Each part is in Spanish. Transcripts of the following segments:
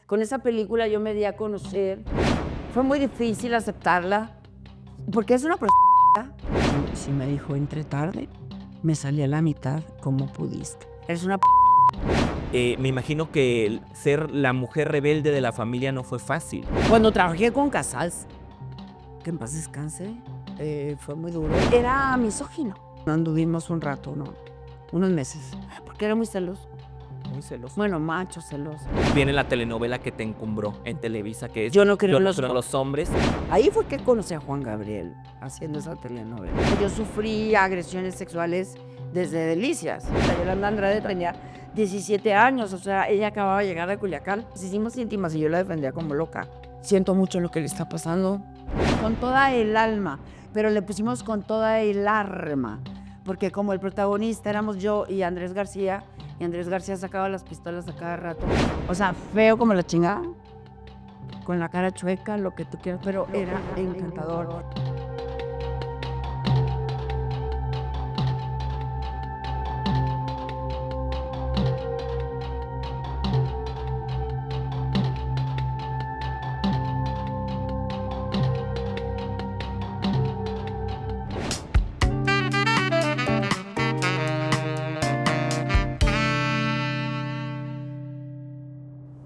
Con esa película yo me di a conocer. Fue muy difícil aceptarla, porque es una persona. Si me dijo, entre tarde, me salí a la mitad, ¿cómo pudiste? Eres una Me imagino que el ser la mujer rebelde de la familia no fue fácil. Cuando trabajé con Casals, que en paz descanse, fue muy duro. Era misógino. Anduvimos un rato, ¿no? Unos meses, porque era muy celoso. Muy celoso. Bueno, macho celoso. Viene la telenovela que te encumbró en Televisa, que es Yo no creo en los hombres. Ahí fue que conocí a Juan Gabriel haciendo esa telenovela. Yo sufrí agresiones sexuales desde Delicias. La Yolanda Andrade tenía 17 años, o sea, ella acababa de llegar de Culiacán. Nos hicimos íntimas y yo la defendía como loca. Siento mucho lo que le está pasando. Con toda el alma, pero le pusimos con toda el arma. Porque como el protagonista éramos yo y Andrés García sacaba las pistolas a cada rato. O sea, feo como la chingada, con la cara chueca, lo que tú quieras, pero era encantador.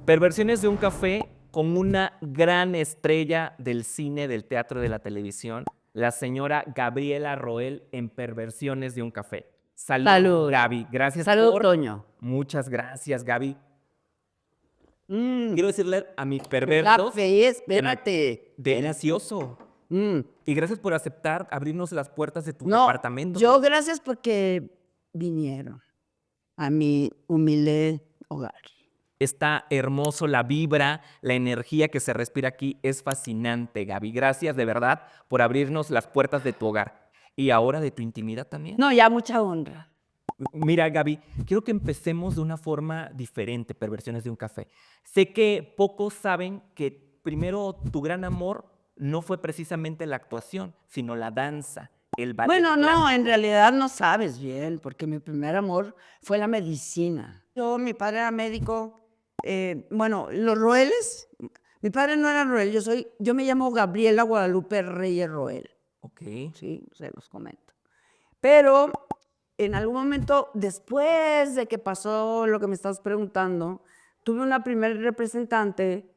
Perversiones de un café con una gran estrella del cine, del teatro, de la televisión, la señora Gabriela Roel en Perversiones de un café. Salud. Gaby. Gracias Salud, por... Toño. Muchas gracias, Gaby. Quiero decirle a mis perversos... Café, espérate. Delicioso. Y gracias por aceptar abrirnos las puertas de tu departamento. Yo gracias porque vinieron a mi humilde hogar. Está hermoso, la vibra, la energía que se respira aquí es fascinante, Gaby. Gracias de verdad por abrirnos las puertas de tu hogar. Y ahora de tu intimidad también. No, ya mucha honra. Mira, Gaby, quiero que empecemos de una forma diferente, Perversiones de un café. Sé que pocos saben que primero tu gran amor no fue precisamente la actuación, sino la danza, el ballet. Bueno, no, en realidad no sabes bien, porque mi primer amor fue la medicina. Mi padre era médico. Bueno, los Roeles, mi padre no era Roel, yo me llamo Gabriela Guadalupe Reyes Roel. Ok. Sí, se los comento. Pero en algún momento, después de que pasó lo que me estás preguntando, tuve una primer representante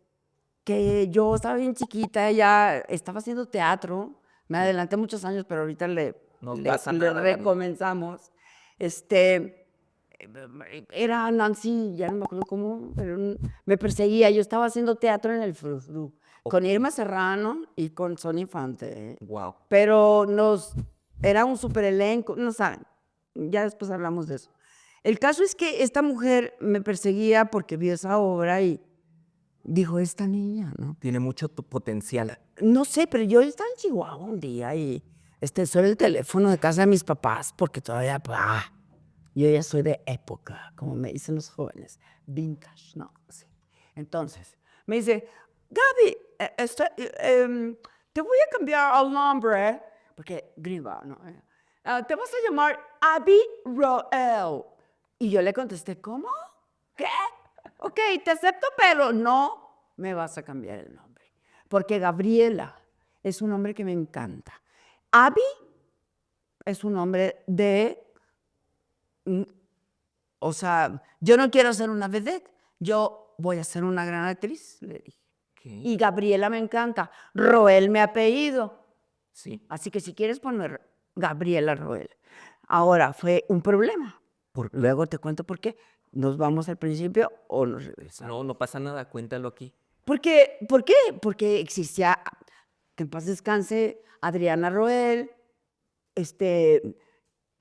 que yo estaba bien chiquita, ella estaba haciendo teatro, me adelanté muchos años, pero ahorita le recomenzamos. Era Nancy, ya no me acuerdo cómo, pero me perseguía, yo estaba haciendo teatro en el Frufru, con Irma Serrano y con Son Infante. Wow. Pero era un super elenco, no saben, ya después hablamos de eso. El caso es que esta mujer me perseguía porque vio esa obra y dijo, esta niña, ¿no? Tiene mucho potencial. No sé, pero yo estaba en Chihuahua un día y suena el teléfono de casa de mis papás porque todavía, yo ya soy de época, como me dicen los jóvenes, vintage, ¿no? Sí. Entonces, me dice, Gaby, te voy a cambiar el nombre, porque gringa, ¿no? Te vas a llamar Abby Roel. Y yo le contesté, ¿cómo? ¿Qué? Ok, te acepto, pero no me vas a cambiar el nombre. Porque Gabriela es un nombre que me encanta. Abby es un nombre de... O sea, yo no quiero ser una vedette, yo voy a ser una gran actriz, le dije. Okay. Y Gabriela me encanta. Roel me apellido. Sí. Así que si quieres poner Gabriela Roel. Ahora, fue un problema. Luego te cuento por qué. ¿Nos vamos al principio o nos regresamos? No pasa nada, cuéntalo aquí. ¿Por qué? Porque existía, que en paz descanse, Adriana Roel,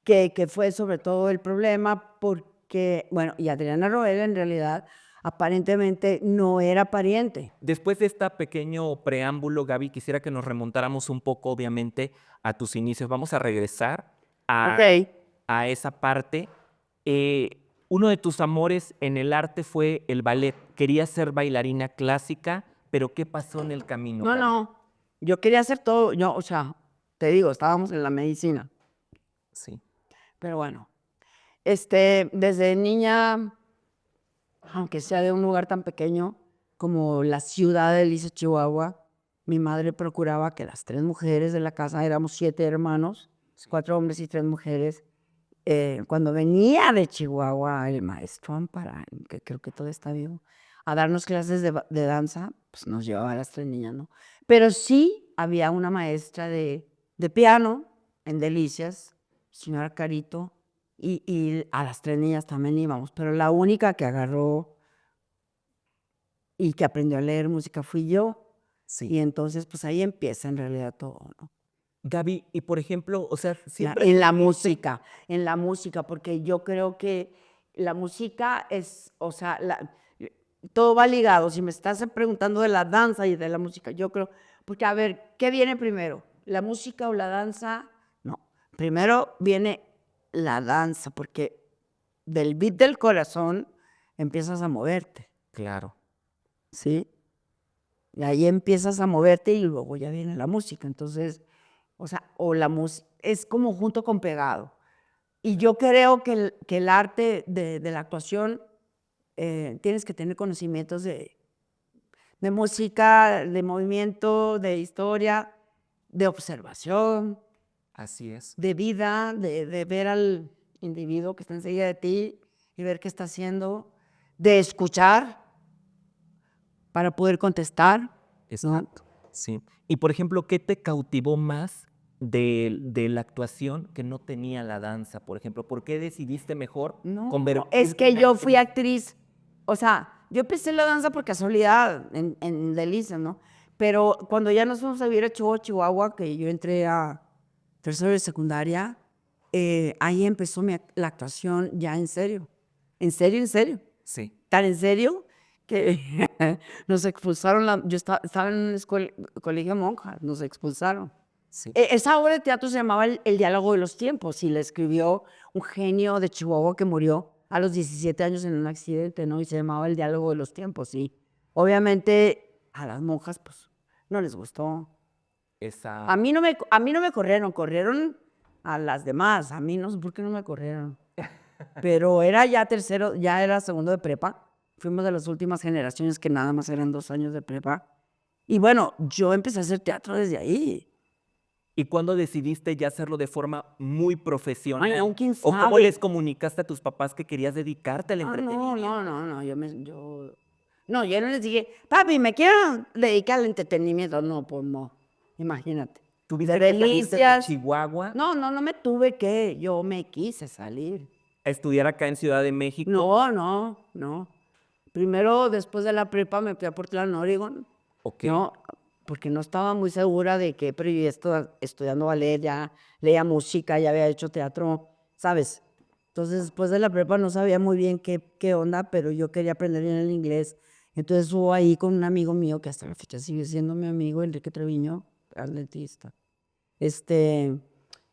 que fue sobre todo el problema porque, bueno, y Adriana Roel en realidad aparentemente no era pariente. Después de este pequeño preámbulo, Gaby, quisiera que nos remontáramos un poco, obviamente, a tus inicios. Vamos a regresar a esa parte. Uno de tus amores en el arte fue el ballet. Querías ser bailarina clásica, pero ¿qué pasó en el camino? No, yo quería hacer todo, o sea, te digo, estábamos en la medicina. Sí. Pero bueno, desde niña, aunque sea de un lugar tan pequeño como la ciudad de Liceo, Chihuahua, mi madre procuraba que las 3 mujeres de la casa, éramos 7 hermanos, 4 hombres y 3 mujeres. Cuando venía de Chihuahua el maestro Ampara, que creo que todavía está vivo, a darnos clases de danza, pues nos llevaba a las 3 niñas, ¿no? Pero sí había una maestra de piano en Delicias, señora Carito, y a las 3 niñas también íbamos, pero la única que agarró y que aprendió a leer música fui yo. Sí. Y entonces, pues ahí empieza en realidad todo, ¿no? Gaby, y por ejemplo, o sea, siempre... En la música, porque yo creo que la música es, o sea, todo va ligado. Si me estás preguntando de la danza y de la música, yo creo, porque a ver, ¿qué viene primero? ¿La música o la danza? No, primero viene la danza, porque del beat del corazón empiezas a moverte, Claro. ¿sí? Y ahí empiezas a moverte y luego ya viene la música. Entonces, o sea, o la música es como junto con pegado. Y yo creo que el arte de la actuación tienes que tener conocimientos de música, de movimiento, de historia, de observación, Así es. de vida, de ver al individuo que está enseguida de ti y ver qué está haciendo, de escuchar para poder contestar. Exacto. Sí. Y por ejemplo, ¿qué te cautivó más de la actuación que no tenía la danza? Por ejemplo, ¿por qué decidiste mejor No, convertirte es que en yo fui actriz? actriz. O sea, yo empecé la danza por casualidad en Delicias, ¿no? Pero cuando ya nos fuimos a vivir a Chihuahua, que yo entré a tercero de secundaria, ahí empezó la actuación ya en serio. En serio, en serio. Sí. Tan en serio que nos expulsaron. Yo estaba en un colegio monja, nos expulsaron. Sí. Esa obra de teatro se llamaba El diálogo de los tiempos y la escribió un genio de Chihuahua que murió a los 17 años en un accidente, ¿no? Y se llamaba El diálogo de los tiempos, y obviamente a las monjas, pues, no les gustó. Esa... A mí no me corrieron a las demás, a mí no sé por qué no me corrieron. Pero era ya tercero, ya era segundo de prepa, fuimos de las últimas generaciones que nada más eran 2 años de prepa. Y bueno, yo empecé a hacer teatro desde ahí. ¿Y cuándo decidiste ya hacerlo de forma muy profesional? Ay, aún quién ¿O cómo sabe. les comunicaste a tus papás que querías dedicarte al No, entretenimiento? no, yo no les dije, papi, me quiero dedicar al entretenimiento. No, pues no, imagínate. ¿Tuviste De que salirte de Delicias. Chihuahua No me tuve que, yo me quise salir. a estudiar acá en Ciudad de México? No. Primero, después de la prepa, me fui a Portland, Oregon. Ok. No, porque no estaba muy segura de que, pero yo estudiando ballet, ya leía música, ya había hecho teatro, ¿sabes? Entonces, después de la prepa no sabía muy bien qué onda, pero yo quería aprender bien el inglés. Entonces, hubo ahí con un amigo mío, que hasta la fecha sigue siendo mi amigo, Enrique Treviño, atletista.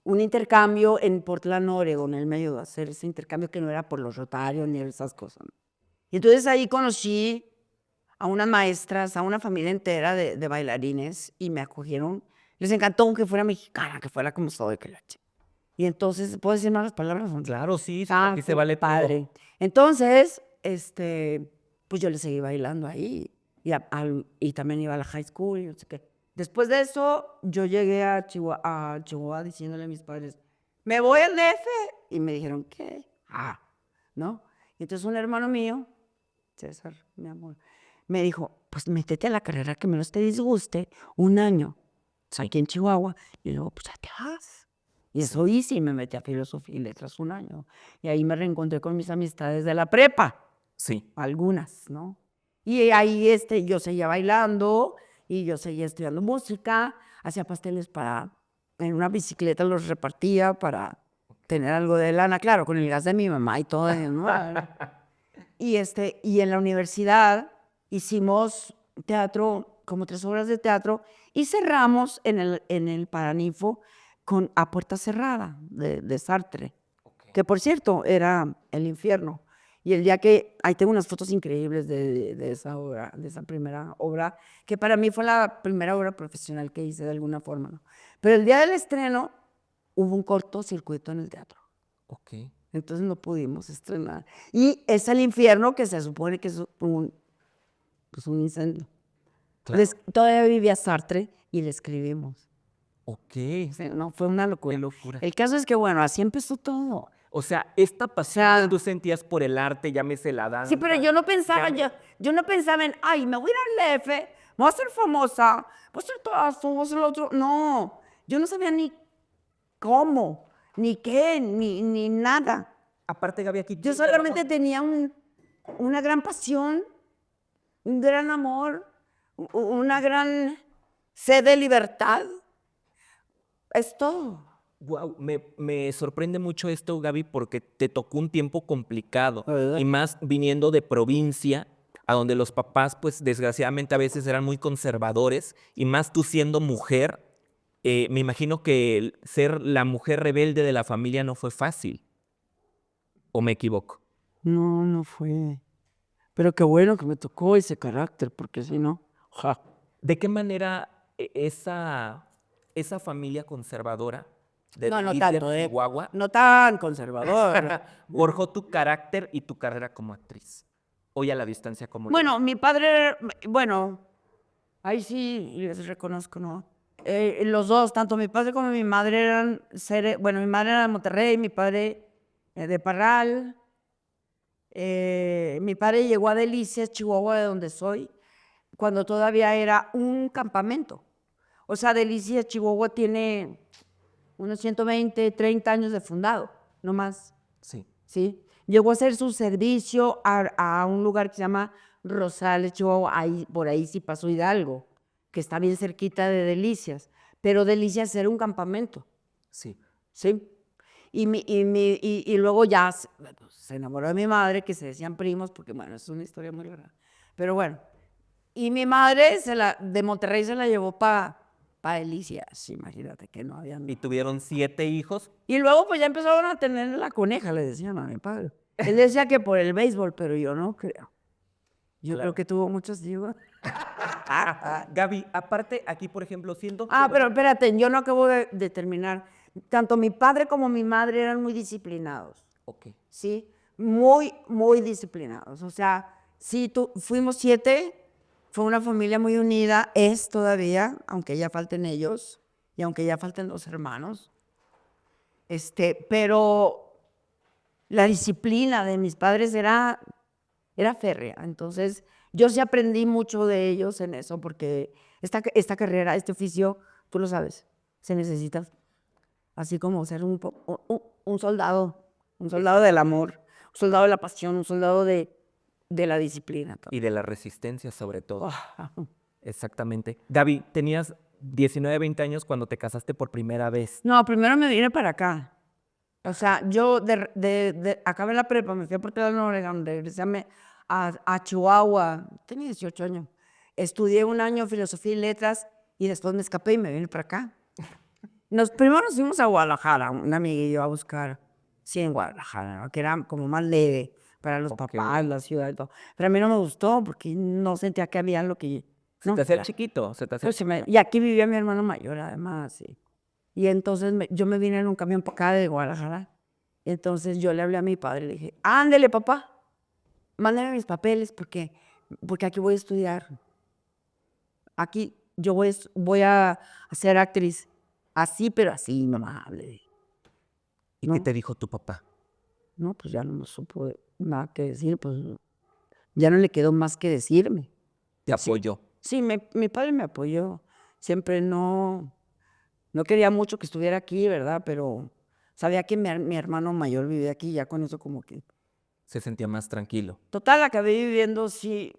Un intercambio en Portland, Oregon. Él me ayudó a hacer ese intercambio que no era por los Rotarios ni esas cosas. Y entonces ahí conocí a unas maestras, a una familia entera de bailarines y me acogieron. Les encantó que fuera mexicana, que fuera como soy, que la Y entonces, ¿puedo decir malas palabras? Claro, sí, Ah, aquí se vale padre. todo. Entonces, pues yo le seguí bailando ahí y también iba a la high school y no sé qué. Después de eso, yo llegué a Chihuahua diciéndole a mis padres, me voy al DF. Y me dijeron, ¿qué? ¿No? Y entonces un hermano mío, César, mi amor, me dijo, pues métete a la carrera que menos te disguste, 1 año. Aquí en Chihuahua. Y luego, pues ya te vas. Y eso hice y me metí a filosofía y letras 1 año. Y ahí me reencontré con mis amistades de la prepa. Sí. Algunas, ¿no? Y ahí yo seguía bailando y yo seguía estudiando música, hacía pasteles en una bicicleta los repartía para tener algo de lana, claro, con el gas de mi mamá y todo, ¿no? Y en la universidad hicimos teatro, como 3 obras de teatro, y cerramos en el Paraninfo a puerta cerrada de Sartre, que por cierto era el infierno. Y el día ahí tengo unas fotos increíbles de esa obra, de esa primera obra, que para mí fue la primera obra profesional que hice de alguna forma, ¿no? Pero el día del estreno hubo un cortocircuito en el teatro. Ok. Entonces no pudimos estrenar. Y es el infierno, que se supone que es pues un incendio. Claro. Todavía vivía Sartre y le escribimos. Ok. Sí, no, fue una locura. Qué locura. El caso es que, bueno, así empezó todo. O sea, esta pasión tú sentías por el arte, llámese la danza. Sí, pero yo no pensaba, yo no pensaba en, ay, me voy a ir al DF, voy a ser famosa, voy a ser todo esto, voy a ser lo otro. No, yo no sabía ni cómo, ni qué, ni nada. Aparte, Gaby, aquí Yo solamente tenía una gran pasión, un gran amor, una gran sed de libertad. Es todo. Wow, me sorprende mucho esto, Gaby, porque te tocó un tiempo complicado. ¿Verdad? Y más viniendo de provincia, a donde los papás, pues desgraciadamente a veces eran muy conservadores, y más tú siendo mujer, me imagino que ser la mujer rebelde de la familia no fue fácil. ¿O me equivoco? No, no fue. Pero qué bueno que me tocó ese carácter, porque si no, ja. ¿De qué manera esa familia conservadora de No Líder, tanto, Chihuahua, no tan conservador. forjó tu carácter y tu carrera como actriz? Hoy a la distancia como... Bueno, mi padre, bueno, ahí sí les reconozco, ¿no? Los dos, tanto mi padre como mi madre eran bueno, mi madre era de Monterrey, mi padre de Parral. Mi padre llegó a Delicias, Chihuahua, de donde soy, cuando todavía era un campamento. O sea, Delicias, Chihuahua tiene unos 120, 30 años de fundado, no más. Sí. ¿Sí? Llegó a hacer su servicio a un lugar que se llama Rosales, Chihuahua. Por ahí sí pasó Hidalgo, que está bien cerquita de Delicias. Pero Delicias era un campamento. Sí. ¿Sí? Y luego ya se enamoró de mi madre, que se decían primos, porque bueno, es una historia muy larga. Pero bueno, y mi madre de Monterrey se la llevó para Delicias, imagínate que no había Y tuvieron 7 hijos. Y luego pues ya empezaron a tener la coneja, le decían a mi padre. Él decía que por el béisbol, pero yo no creo. Yo creo que tuvo muchos hijos. Gaby, aparte aquí, por ejemplo, siendo... Pero espérate, yo no acabo de terminar. Tanto mi padre como mi madre eran muy disciplinados. Ok. ¿Sí? Muy, muy disciplinados. O sea, sí, fuimos 7, fue una familia muy unida, es todavía, aunque ya falten ellos y aunque ya falten los hermanos. Pero la disciplina de mis padres era férrea. Entonces, yo sí aprendí mucho de ellos en eso, porque esta carrera, este oficio, tú lo sabes, se necesita así como ser un soldado del amor, un soldado de la pasión, un soldado de la disciplina. Y de la resistencia, sobre todo. Oh. Exactamente. Gaby, tenías 19, 20 años cuando te casaste por primera vez. No, primero me vine para acá. O sea, yo acabé la prepa, me fui a Portland, Oregon, regresé a Chihuahua, tenía 18 años. Estudié un año filosofía y letras y después me escapé y me vine para acá. Primero nos fuimos a Guadalajara, una amiga y yo a buscar, sí, en Guadalajara, ¿no? Que era como más leve para los papás, la ciudad y todo. Pero a mí no me gustó porque no sentía que había lo que... Se te hacía chiquito, Y aquí vivía mi hermano mayor, además, sí. Y entonces yo me vine en un camión para acá de Guadalajara. Entonces yo le hablé a mi padre y le dije, ándele, papá, mándame mis papeles porque aquí voy a estudiar. Aquí yo voy a ser actriz. Así, pero así, mamá. ¿Y ¿no? qué te dijo tu papá? No, pues ya no me supo nada que decir, pues ya no le quedó más que decirme. ¿Te apoyó? Sí, mi padre me apoyó. Siempre no quería mucho que estuviera aquí, ¿verdad? Pero sabía que mi hermano mayor vivía aquí, ya con eso como que... Se sentía más tranquilo. Total, acabé viviendo, sí,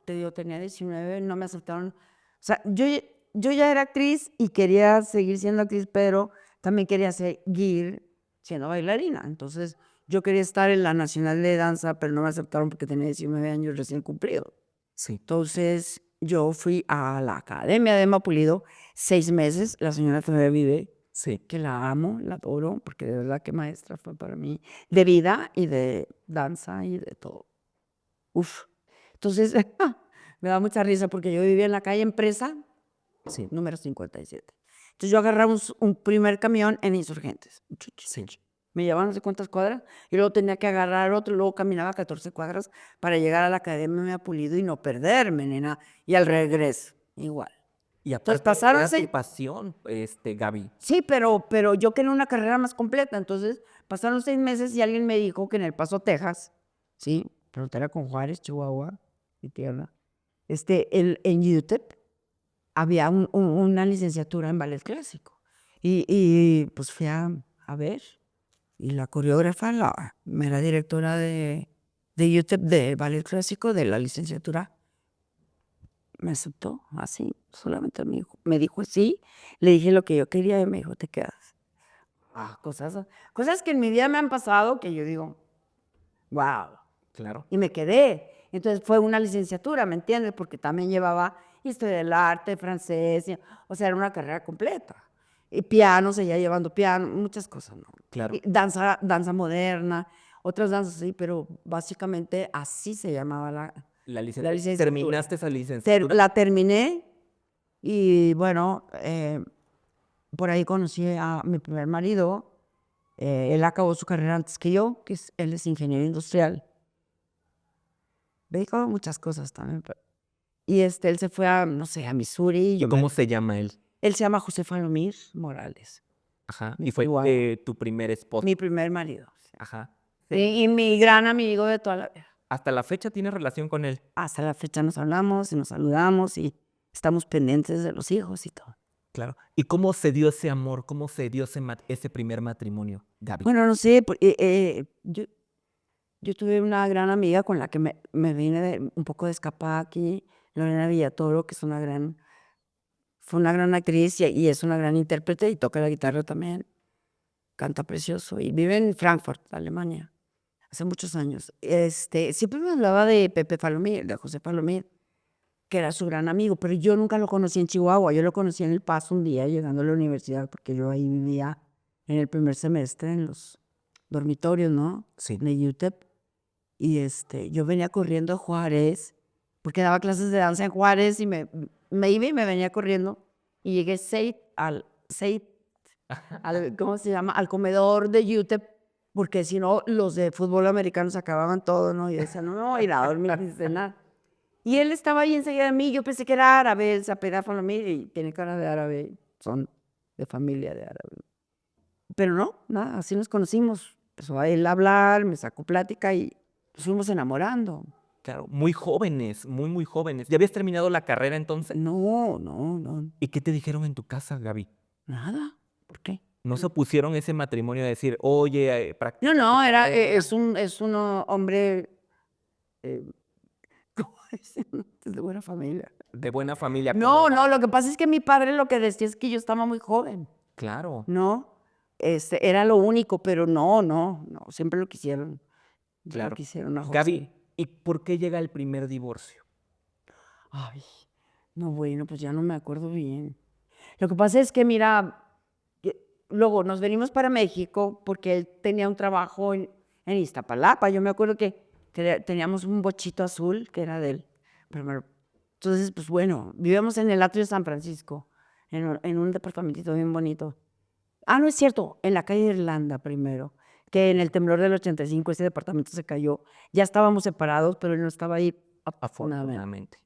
te digo, tenía 19, no me aceptaron. O sea, yo ya era actriz y quería seguir siendo actriz, pero también quería seguir siendo bailarina. Entonces, yo quería estar en la Nacional de Danza, pero no me aceptaron porque tenía 19 años recién cumplido. Sí. Entonces, yo fui a la Academia de Emma Pulido 6 meses. La señora todavía vive. Sí. Que la amo, la adoro, porque de verdad que maestra fue para mí, de vida y de danza y de todo. Uf. Entonces, me da mucha risa porque yo vivía en la calle Empresa, Sí. número 57. Entonces yo agarraba un primer camión en Insurgentes. Sí. Me llevaba no sé cuántas cuadras y luego tenía que agarrar otro, luego caminaba 14 cuadras para llegar a la Academia Pulido y no perderme, nena. Y al regreso, igual. Y Entonces aparte pasaron era tu 6, pasión, Gaby. sí, pero yo quería una carrera más completa. Entonces pasaron 6 meses y alguien me dijo que en El Paso, Texas, sí, frontera con Juárez, Chihuahua, mi tierra, en UTEP había una licenciatura en ballet clásico. Y pues fui a ver. Y la coreógrafa, la mera directora de UTEP de ballet clásico de la licenciatura, me aceptó así, solamente me dijo sí, le dije lo que yo quería y me dijo, te quedas. Cosas que en mi vida me han pasado que yo digo, wow, Claro. y me quedé. Entonces fue una licenciatura, ¿me entiendes? Porque también llevaba historia del arte, francés, o sea, era una carrera completa. Y piano, seguía llevando piano, muchas cosas, ¿no? Claro. Y danza moderna, otras danzas sí, pero básicamente así se llamaba la La licenciatura. ¿Terminaste esa licenciatura? La terminé y bueno, por ahí conocí a mi primer marido. Él acabó su carrera antes que yo, él es ingeniero industrial. Me dijo muchas cosas también. Y él se fue a, no sé, a Missouri. ¿Y cómo se llama él? Él se llama José Falomir Morales. Ajá. Y fue tu primer esposo. Mi primer marido. Sí. Ajá. Y mi gran amigo de toda la vida. ¿Hasta la fecha tienes relación con él? Hasta la fecha nos hablamos y nos saludamos y estamos pendientes de los hijos y todo. Claro. ¿Y cómo se dio ese amor? ¿Cómo se dio ese primer matrimonio, Gaby? Bueno, no sé, yo tuve una gran amiga con la que me vine un poco de escapada aquí, Lorena Villatoro, que fue una gran actriz y es una gran intérprete y toca la guitarra también. Canta precioso y vive en Frankfurt, Alemania, hace muchos años. Siempre me hablaba de Pepe Falomir, de José Falomir, que era su gran amigo, pero yo nunca lo conocí en Chihuahua, yo lo conocí en El Paso un día llegando a la universidad, porque yo ahí vivía en el primer semestre en los dormitorios, ¿no? Sí. De UTEP. Y yo venía corriendo a Juárez, porque daba clases de danza en Juárez y me iba y me venía corriendo. Y llegué ¿cómo se llama? Al comedor de UTEP, porque si no, los de fútbol americano se acababan todo, ¿no? Y yo decía, no me voy a ir a dormir sin cenar. Y él estaba ahí enseguida de mí, yo pensé que era árabe, él se apellidaba Falomir y tiene cara de árabe, son de familia de árabe. Pero no, nada, así nos conocimos. Empezó a él a hablar, me sacó plática y nos fuimos enamorando. Claro, muy jóvenes, muy, muy jóvenes. ¿Ya habías terminado la carrera entonces? No. ¿Y qué te dijeron en tu casa, Gaby? Nada. ¿Por qué? ¿No se opusieron a ese matrimonio a decir, oye, No, es un hombre, ¿cómo dicen? De buena familia. de buena familia? No, lo que pasa es que mi padre lo que decía es que yo estaba muy joven, Claro. ¿no? Era lo único, pero no, siempre lo quisieron. Claro. Lo quisieron a José. Gaby, ¿y por qué llega el primer divorcio? Ay, no, bueno, pues ya no me acuerdo bien. Lo que pasa es que, mira, luego nos venimos para México porque él tenía un trabajo en Iztapalapa. Yo me acuerdo que teníamos un bochito azul que era de él. Entonces, pues bueno, vivíamos en el atrio de San Francisco, en un departamentito bien bonito. Ah, no es cierto, en la calle de Irlanda primero, que en el temblor del 85 ese departamento se cayó. Ya estábamos separados, pero él no estaba ahí, afortunadamente. Afortunadamente.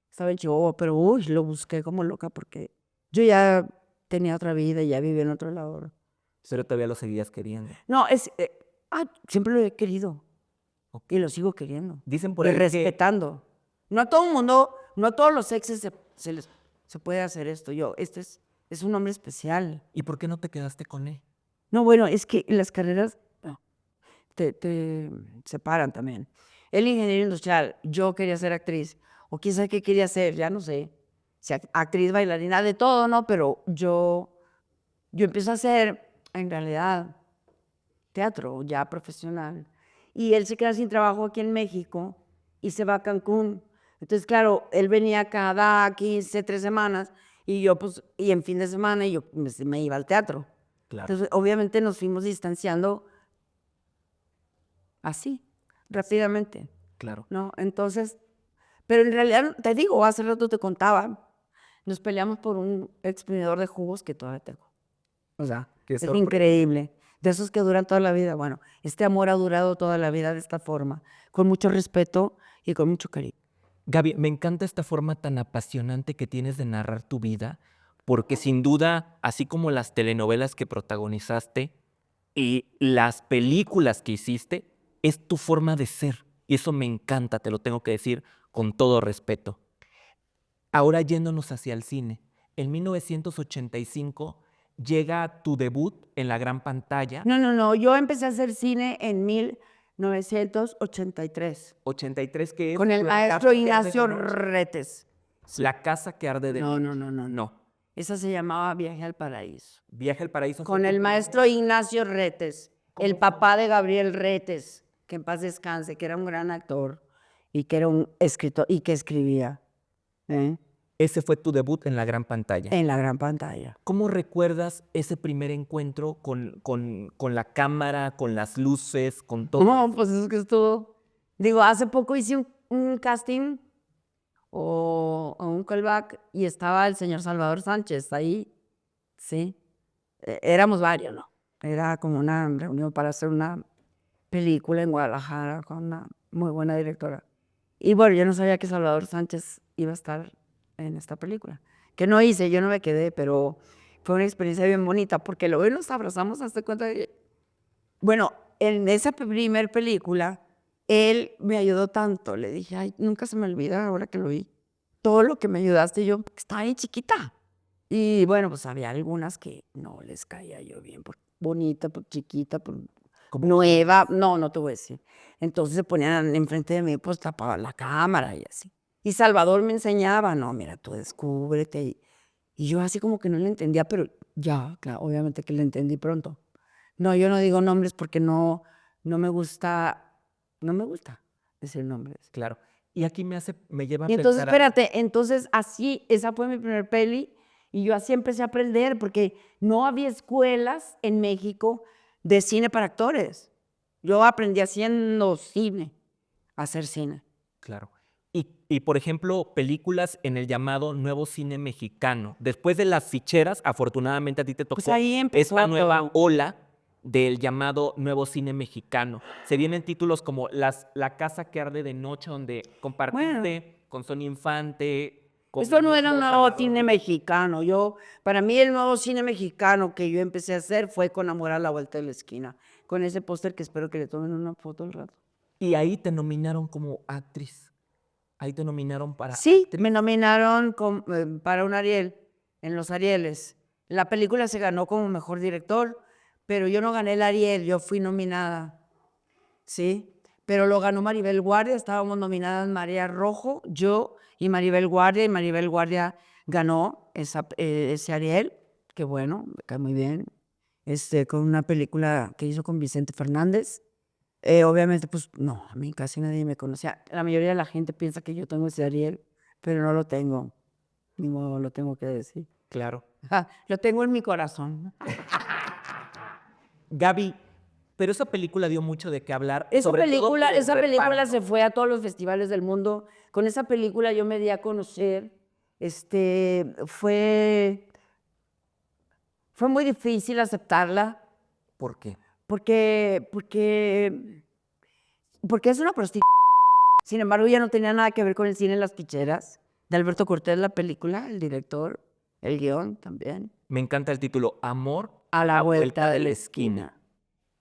Estaba en Chihuahua, pero uy, lo busqué como loca porque yo ya tenía otra vida y ya vivía en otro lado. Pero todavía lo seguías queriendo. No, siempre lo he querido y lo sigo queriendo. Dicen por Y ahí que respetando. No a todo el mundo, no a todos los exes se puede hacer esto. Es un hombre especial. ¿y por qué no te quedaste con él? No, bueno, es que las carreras te separan también. Él ingeniero industrial, yo quería ser actriz, o quién sabe qué quería ser, ya no sé. Si actriz, bailarina, de todo, ¿no? Pero yo empiezo a hacer, en realidad, teatro ya profesional. Y él se queda sin trabajo aquí en México y se va a Cancún. Entonces, claro, él venía cada 15, 3 semanas y yo, pues, y en fin de semana yo me iba al teatro. Claro. Entonces, obviamente nos fuimos distanciando así, rápidamente. Claro. ¿No? Entonces, pero en realidad, te digo, hace rato te contaba, nos peleamos por un exprimidor de jugos que todavía tengo. O sea, Qué es sorpresa. increíble. de esos que duran toda la vida. Bueno, este amor ha durado toda la vida de esta forma, con mucho respeto y con mucho cariño. Gaby, me encanta esta forma tan apasionante que tienes de narrar tu vida, porque sin duda, así como las telenovelas que protagonizaste y las películas que hiciste, es tu forma de ser. Y eso me encanta, te lo tengo que decir con todo respeto. Ahora yéndonos hacia el cine. En 1985 llega tu debut en la gran pantalla. No, yo empecé a hacer cine en 1983. 83, que es Con el La maestro casa que arde Ignacio de noche. Retes. La casa que arde de No, noche. no. Esa se llamaba Viaje al Paraíso. Viaje al paraíso. Con el maestro Ignacio Retes, el papá de Gabriel Retes, que en paz descanse, que era un gran actor y que era un escritor y que escribía Ese fue tu debut en la gran pantalla. en la gran pantalla. ¿Cómo recuerdas ese primer encuentro con la cámara, con las luces, con todo? No, pues es que estuvo. Digo, hace poco hice un casting o un callback y estaba el señor Salvador Sánchez ahí, sí. Éramos varios, ¿no? Era como una reunión para hacer una película en Guadalajara con una muy buena directora. Y bueno, yo no sabía que Salvador Sánchez iba a estar en esta película. Que no hice, yo no me quedé, pero fue una experiencia bien bonita porque luego nos abrazamos hasta cuenta de... Bueno, en esa primer película, él me ayudó tanto. Le dije, ay, nunca se me olvida ahora que lo vi. Todo lo que me ayudaste, yo estaba ahí chiquita. Y bueno, pues había algunas que no les caía yo bien, por bonita, por chiquita, por nueva. No te voy a decir. Entonces se ponían enfrente de mí, pues tapaban la cámara y así. Y Salvador me enseñaba, no, mira, tú descúbrete. Y yo así como que no le entendía, pero ya, claro, obviamente que le entendí pronto. No, yo no digo nombres porque no me gusta decir nombres. Claro. Y aquí me lleva a Y entonces, pensar... espérate, entonces así, esa fue mi primer peli y yo así empecé a aprender porque no había escuelas en México de cine para actores. Yo aprendí haciendo cine, a hacer cine. Claro. Y, por ejemplo, películas en el llamado nuevo cine mexicano. Después de las ficheras, afortunadamente a ti te tocó Pues ahí empezó esta nueva todo. ola del llamado nuevo cine mexicano. Se vienen títulos como La casa que arde de noche, donde compartiste con Sonia Infante. Esto no era un nuevo cine mexicano. Para mí el nuevo cine mexicano que yo empecé a hacer fue con Amor a la vuelta de la esquina, con ese póster que espero que le tomen una foto al rato. Y ahí te nominaron como actriz. Ahí te nominaron para... Sí, me nominaron para un Ariel, en los Arieles. La película se ganó como mejor director, pero yo no gané el Ariel, yo fui nominada. Sí, pero lo ganó Maribel Guardia, estábamos nominadas María Rojo, yo y Maribel Guardia ganó ese Ariel, que bueno, me cae muy bien, con una película que hizo con Vicente Fernández. Obviamente, pues no, a mí casi nadie me conocía. La mayoría de la gente piensa que yo tengo ese Ariel, pero no lo tengo. Ni modo, lo tengo que decir. Claro. Lo tengo en mi corazón. Gaby, pero esa película dio mucho de qué hablar. Esa sobre todo por el película reparto. se fue a todos los festivales del mundo. Con esa película yo me di a conocer. Fue muy difícil aceptarla. ¿Por qué? Porque es una prostituta. Sin embargo, ya no tenía nada que ver con el cine en las ficheras. De Alberto Cortés, la película, el director, el guión también. Me encanta el título, Amor A la vuelta de la esquina.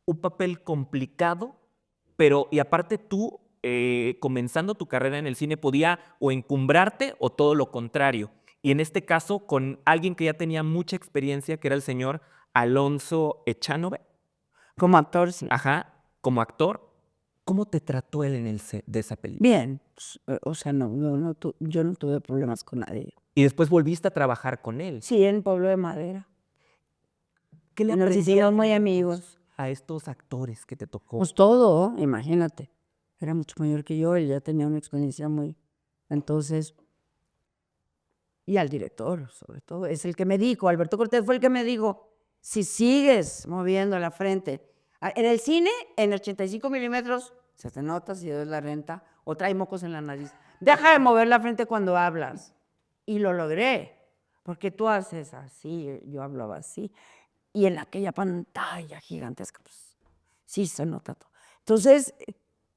Un papel complicado, pero, y aparte tú, comenzando tu carrera en el cine, podía o encumbrarte o todo lo contrario. Y en este caso, con alguien que ya tenía mucha experiencia, que era el señor Alonso Echanove. Como actor, sí. Ajá, como actor. ¿Cómo te trató él en el set de esa película? Bien, o sea, yo no tuve problemas con nadie. Y después volviste a trabajar con él. Sí, en Pueblo de Madera. ¿Qué le Nos hicimos muy amigos. A estos actores que te tocó? Pues todo, imagínate. Era mucho mayor que yo, él ya tenía una experiencia muy... Entonces, y al director, sobre todo, es el que me dijo, Alberto Cortés fue el que me dijo, si sigues moviendo la frente, en el cine, en 85 milímetros, se te nota si es la renta, o trae mocos en la nariz. Deja de mover la frente cuando hablas. Y lo logré, porque tú haces así, yo hablaba así. y en aquella pantalla gigantesca, pues sí se nota todo. Entonces,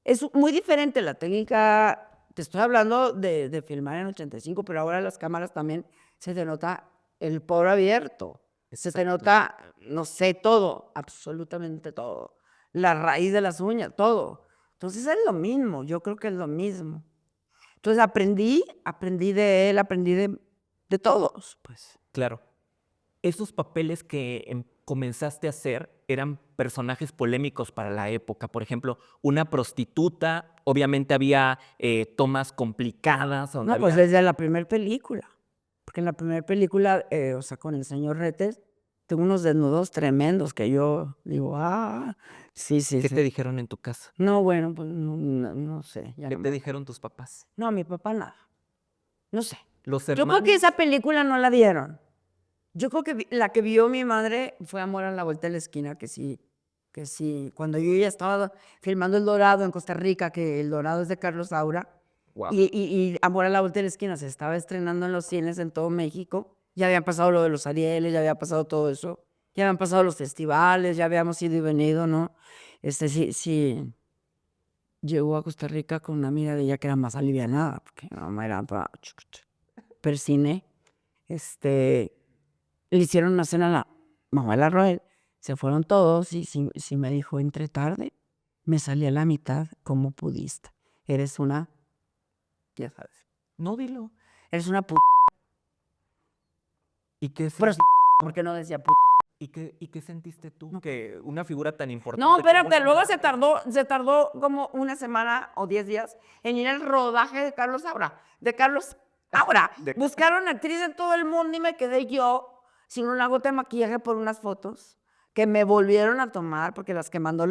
es muy diferente la técnica. Te estoy hablando de filmar en 85, pero ahora las cámaras también se te nota el poro abierto. Se te nota, no sé, todo, absolutamente todo. La raíz de las uñas, todo. Entonces es lo mismo, yo creo que es lo mismo. Entonces aprendí de él, aprendí de todos, pues. Claro. Esos papeles que comenzaste a hacer eran personajes polémicos para la época. Por ejemplo, una prostituta, obviamente había tomas complicadas. No, pues desde la primera película. Porque en la primera película, o sea, con el señor Retes, tengo unos desnudos tremendos que yo digo, sí. ¿Qué te dijeron en tu casa? No, bueno, pues no sé. ¿Qué te dijeron tus papás? No, mi papá nada. No sé. Los Yo creo que esa película no la dieron. Yo creo que la que vio mi madre fue Amor a la vuelta de la esquina, que sí. Cuando yo ya estaba filmando El Dorado en Costa Rica, que El Dorado es de Carlos Saura, Wow. y Amor a la vuelta de la esquina se estaba estrenando en los cines en todo México. Ya habían pasado lo de los Arieles, ya había pasado todo eso. Ya habían pasado los festivales, ya habíamos ido y venido, ¿no? Sí. Llegó a Costa Rica con una amiga de ella que era más alivianada, porque mi mamá era persine. Le hicieron una cena a la mamá de la Roel, se fueron todos y si me dijo, entre tarde, me salí a la mitad como pudiste. Eres una, ya sabes. No, dilo. Eres una ¿Y qué porque no decía ¿Y qué sentiste tú? No. Que una figura tan importante. No, espérate, luego se tardó como una semana o 10 días en ir al rodaje de Carlos Saura. Buscaron actriz en todo el mundo y me quedé yo sin una gota de maquillaje por unas fotos que me volvieron a tomar, porque las que mandó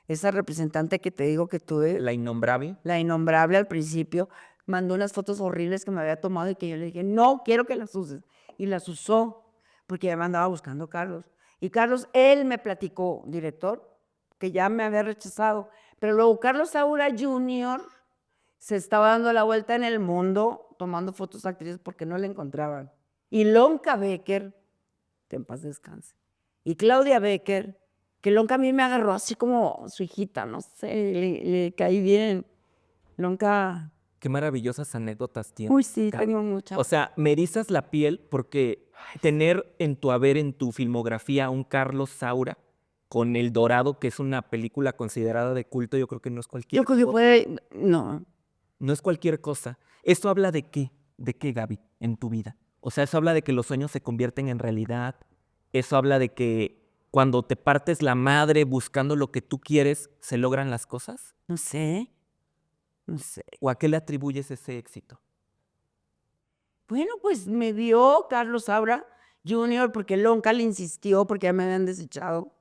esa representante que te digo que tuve. La innombrable. La innombrable al principio, mandó unas fotos horribles que me había tomado y que yo le dije, no, quiero que las uses. Y las usó, porque ya me andaba buscando Carlos. Y Carlos, él me platicó, director, que ya me había rechazado. Pero luego Carlos Saura Jr. se estaba dando la vuelta en el mundo tomando fotos a actrices porque no le encontraban. Y Lonka Becker, que en paz descanse, y Claudia Becker, que Lonka a mí me agarró así como su hijita, no sé, le caí bien. Lonka. Qué maravillosas anécdotas tienes. Uy, sí, tengo muchas. O sea, me erizas la piel porque tener en tu haber, en tu filmografía, a un Carlos Saura con El Dorado, que es una película considerada de culto, yo creo que no es cualquier cosa. Yo creo que no. No es cualquier cosa. ¿Esto habla de qué? ¿De qué, Gaby, en tu vida? O sea, eso habla de que los sueños se convierten en realidad. Eso habla de que cuando te partes la madre buscando lo que tú quieres, ¿se logran las cosas? No sé. No sé. ¿O a qué le atribuyes ese éxito? Bueno, pues me dio Carlos Saura Jr. porque Lonka le insistió porque ya me habían desechado.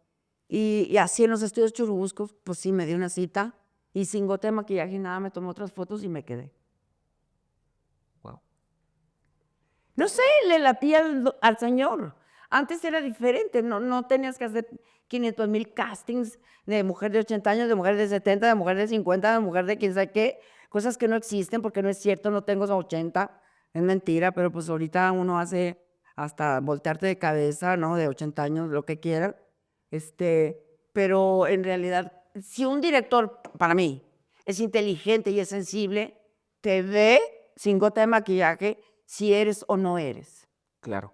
Y así en los estudios Churubusco, pues sí, me dio una cita. Y sin gota de maquillaje y nada, me tomó otras fotos y me quedé. Wow. No sé, le latía al señor. Antes era diferente, no tenías que hacer 500,000 castings de mujer de 80 años, de mujer de 70, de mujer de 50, de mujer de quién sabe qué. Cosas que no existen porque no es cierto, no tengo 80. Es mentira, pero pues ahorita uno hace hasta voltearte de cabeza, ¿no? De 80 años, lo que quieran. Pero en realidad, si un director, para mí, es inteligente y es sensible, te ve sin gota de maquillaje si eres o no eres. Claro.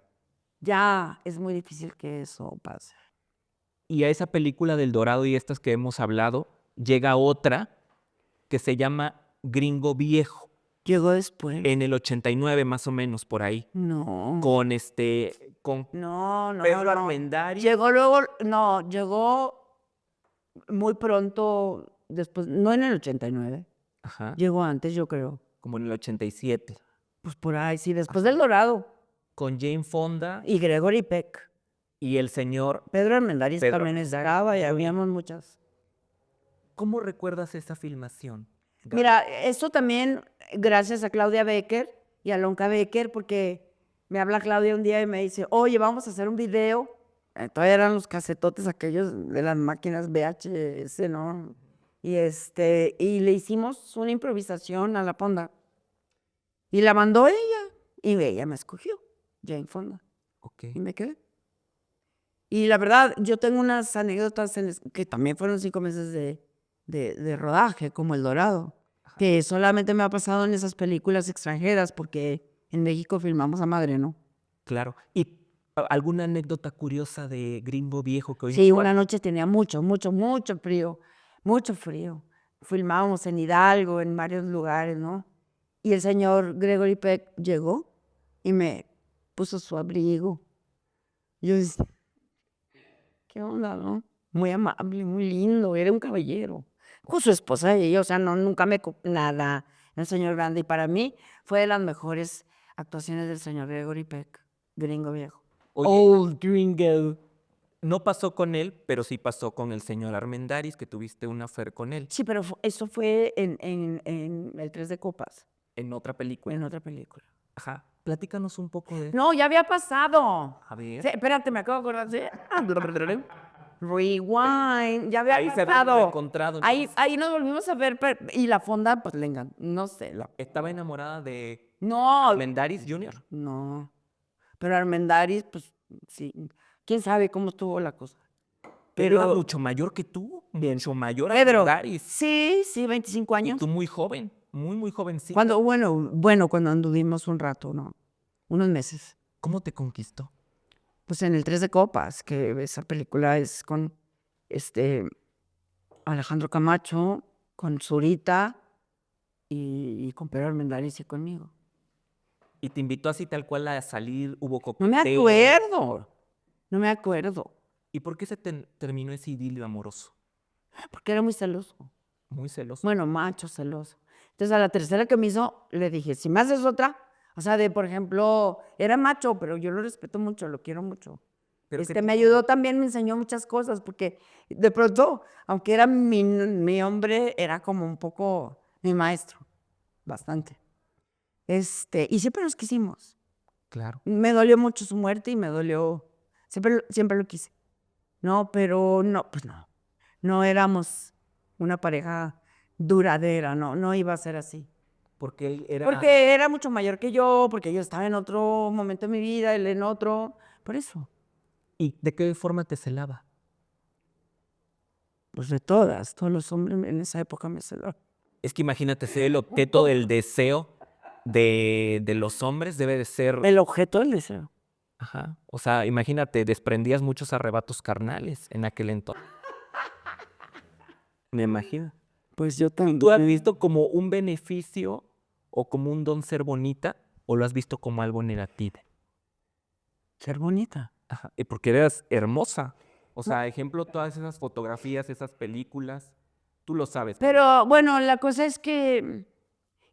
Ya es muy difícil que eso pase. Y a esa película del Dorado y estas que hemos hablado, llega otra que se llama Gringo Viejo. Llegó después. En el 89, más o menos, por ahí. No. Con No. Pedro Armendáriz. Llegó muy pronto después, no en el 89. Ajá. Llegó antes, yo creo. Como en el 87. Pues por ahí, sí, después del Dorado. Con Jane Fonda. Y Gregory Peck. Y el señor Pedro Armendáriz también estaba y habíamos muchas. ¿Cómo recuerdas esa filmación, Gaby? Mira, eso también gracias a Claudia Becker y a Lonka Becker, porque me habla Claudia un día y me dice, oye, vamos a hacer un video. Todavía eran los casetotes aquellos de las máquinas VHS, ¿no? Y le hicimos una improvisación a la Fonda. Y la mandó ella, y ella me escogió, Jane Fonda. Okay. Y me quedé. Y la verdad, yo tengo unas anécdotas que también fueron 5 meses de rodaje, como El Dorado, que solamente me ha pasado en esas películas extranjeras, porque en México filmamos a madre, ¿no? Claro. ¿Y alguna anécdota curiosa de Gringo Viejo que hoy Sí, una noche tenía mucho frío, mucho frío. Filmábamos en Hidalgo, en varios lugares, ¿no? Y el señor Gregory Peck llegó y me puso su abrigo. Yo decía, ¿qué onda, no? Muy amable, muy lindo, era un caballero. Con su esposa y yo, o sea, no, nunca nada. El señor grande. Y para mí fue de las mejores actuaciones del señor Gregory Peck, Gringo Viejo. Oye, Old Gringo. no pasó con él, pero sí pasó con el señor Armendáriz, que tuviste una affair con él Sí, pero eso fue en El Tres de Copas, en otra película. en otra película. Ajá. Platícanos un poco de... No, ya había pasado. A ver. Sí, espérate, me acabo de acordar. Sí. Rewind, ya había Ahí se habían pasado. reencontrado, Ahí nos volvimos a ver, y la fonda, pues le encantó, no sé. Estaba enamorada de No, Armendáriz Jr. no. Pero Armendáriz, pues sí. ¿Quién sabe cómo estuvo la cosa? Pero era Pero, mucho mayor que tú, mucho mayor Pedro, Armendáriz. sí, 25 Y años. tú muy joven, muy jovencita. Cuando anduvimos un rato, ¿no? Unos meses. ¿Cómo te conquistó? Pues en El Tres de Copas, que esa película es con Alejandro Camacho, con Zurita y con Pedro Armendáriz y conmigo. Y te invitó así tal cual a salir, hubo No me coqueteo. acuerdo, no me acuerdo, ¿Y por qué se terminó ese idilio amoroso? porque era muy celoso. Muy celoso. Bueno, macho celoso. Entonces a la tercera que me hizo, le dije, si me haces otra, o sea, por ejemplo, era macho, pero yo lo respeto mucho, lo quiero mucho. Pero Me ayudó también, me enseñó muchas cosas, porque de pronto, aunque era mi hombre, era como un poco mi maestro, bastante. Y siempre nos quisimos. Claro. Me dolió mucho su muerte y me dolió, siempre lo quise. No, pero no, pues no. No éramos una pareja duradera, no iba a ser así. Porque él era... Porque era mucho mayor que yo, porque yo estaba en otro momento de mi vida, él en otro, por eso. ¿Y de qué forma te celaba? Pues de todos los hombres en esa época me celaron. Es que imagínate, ser el objeto del deseo de los hombres debe de ser... El objeto del deseo. Ajá. O sea, imagínate, desprendías muchos arrebatos carnales en aquel entonces. Me imagino. Pues yo también. ¿Tú has visto como un beneficio o como un don ser bonita o lo has visto como algo negativo? Ser bonita. Ajá. Y porque eras hermosa. O sea, ejemplo, todas esas fotografías, esas películas, tú lo sabes. Pero bueno, la cosa es que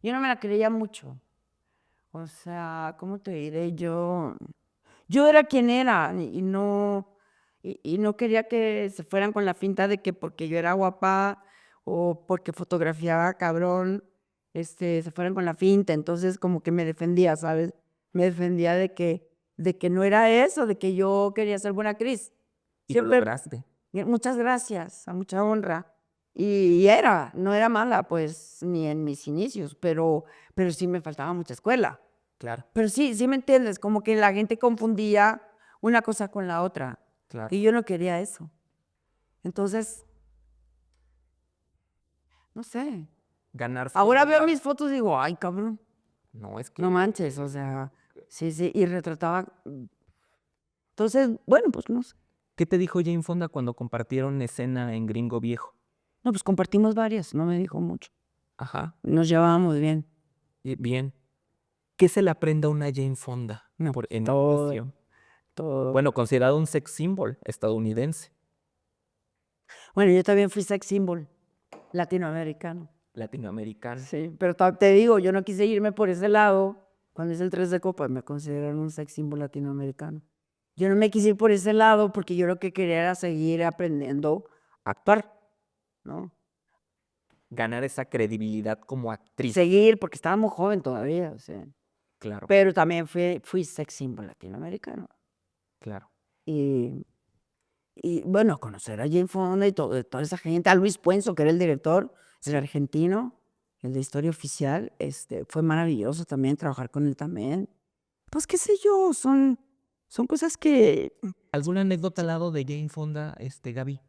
yo no me la creía mucho. O sea, ¿cómo te diré? Yo era quien era y no quería que se fueran con la finta de que porque yo era guapa o porque fotografiaba cabrón, se fueran con la finta. Entonces como que me defendía, ¿sabes? Me defendía de que no era eso, de que yo quería ser buena actriz. Y lo lograste. Muchas gracias, a mucha honra. No era mala, pues, ni en mis inicios, pero sí me faltaba mucha escuela. Claro, Pero sí me entiendes, como que la gente confundía una cosa con la otra. claro. Y yo no quería eso. Entonces, no sé. Ganar. Ahora veo mis fotos y digo, ay, cabrón, No, es que... no manches, o sea, sí, y retrataba. Entonces, bueno, pues no sé. ¿Qué te dijo Jane Fonda cuando compartieron escena en Gringo Viejo? No, pues compartimos varias, no me dijo mucho. Ajá. Nos llevábamos bien. Bien. ¿Qué se le aprende a una Jane Fonda? No, Por, pues, en todo. actuación? Todo. Bueno, considerado un sex symbol estadounidense, Bueno, yo también fui sex symbol latinoamericano. latinoamericano. Sí, pero te digo, yo no quise irme por ese lado. Cuando hice el 3 de copas me consideraron un sex symbol latinoamericano. Yo no me quise ir por ese lado porque yo lo que quería era seguir aprendiendo a actuar, ¿no? Ganar esa credibilidad como actriz. Seguir, porque estaba muy joven todavía, o sea. Claro, Pero también fui sex symbol latinoamericano. claro. Y bueno, conocer a Jane Fonda y toda esa gente, a Luis Puenzo, que era el director, el argentino, el de Historia Oficial, fue maravilloso también trabajar con él también. Pues qué sé yo, son cosas que ¿Alguna anécdota al lado de Jane Fonda, Gaby?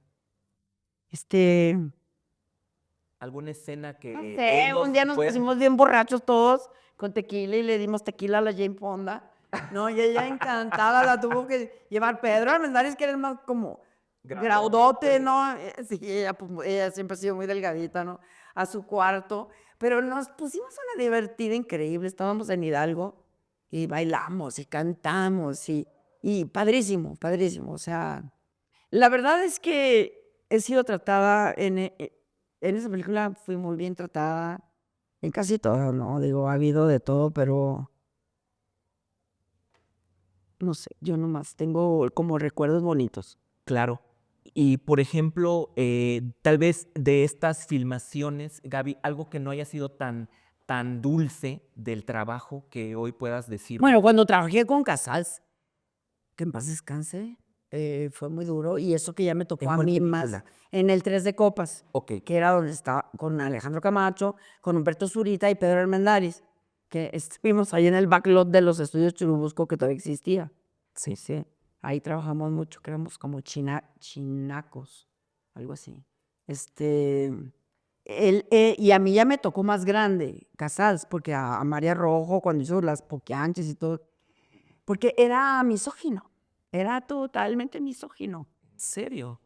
¿Alguna escena que No sé, un día nos pusimos bien borrachos todos con tequila y le dimos tequila a la Jane Fonda. No, y ella encantada la tuvo que llevar Pedro Armendáriz, que era más como graudote, ¿no? Sí, ella siempre ha sido muy delgadita, ¿no? A su cuarto. Pero nos pusimos una divertida increíble. Estábamos en Hidalgo y bailamos y cantamos y padrísimo, padrísimo. O sea, la verdad es que he sido tratada en esa película, fui muy bien tratada en casi todo, ¿no? Digo, ha habido de todo, pero no sé, yo nomás tengo como recuerdos bonitos. Claro. Y, por ejemplo, tal vez de estas filmaciones, Gaby, algo que no haya sido tan dulce del trabajo que hoy puedas decir. Bueno, cuando trabajé con Casals, que en paz descanse, fue muy duro, y eso que ya me tocó ¿En a cuál mí película? más en el Tres de Copas, Ok. que era donde estaba con Alejandro Camacho, con Humberto Zurita y Pedro Armendáriz, que estuvimos ahí en el backlot de los estudios Churubusco, que todavía existía. Sí, sí. Ahí trabajamos mucho, que éramos como chinacos, algo así. Y a mí ya me tocó más grande, Casals, porque a María Rojo, cuando hizo las Poquianches y todo, porque era misógino, era totalmente misógino. ¿En serio?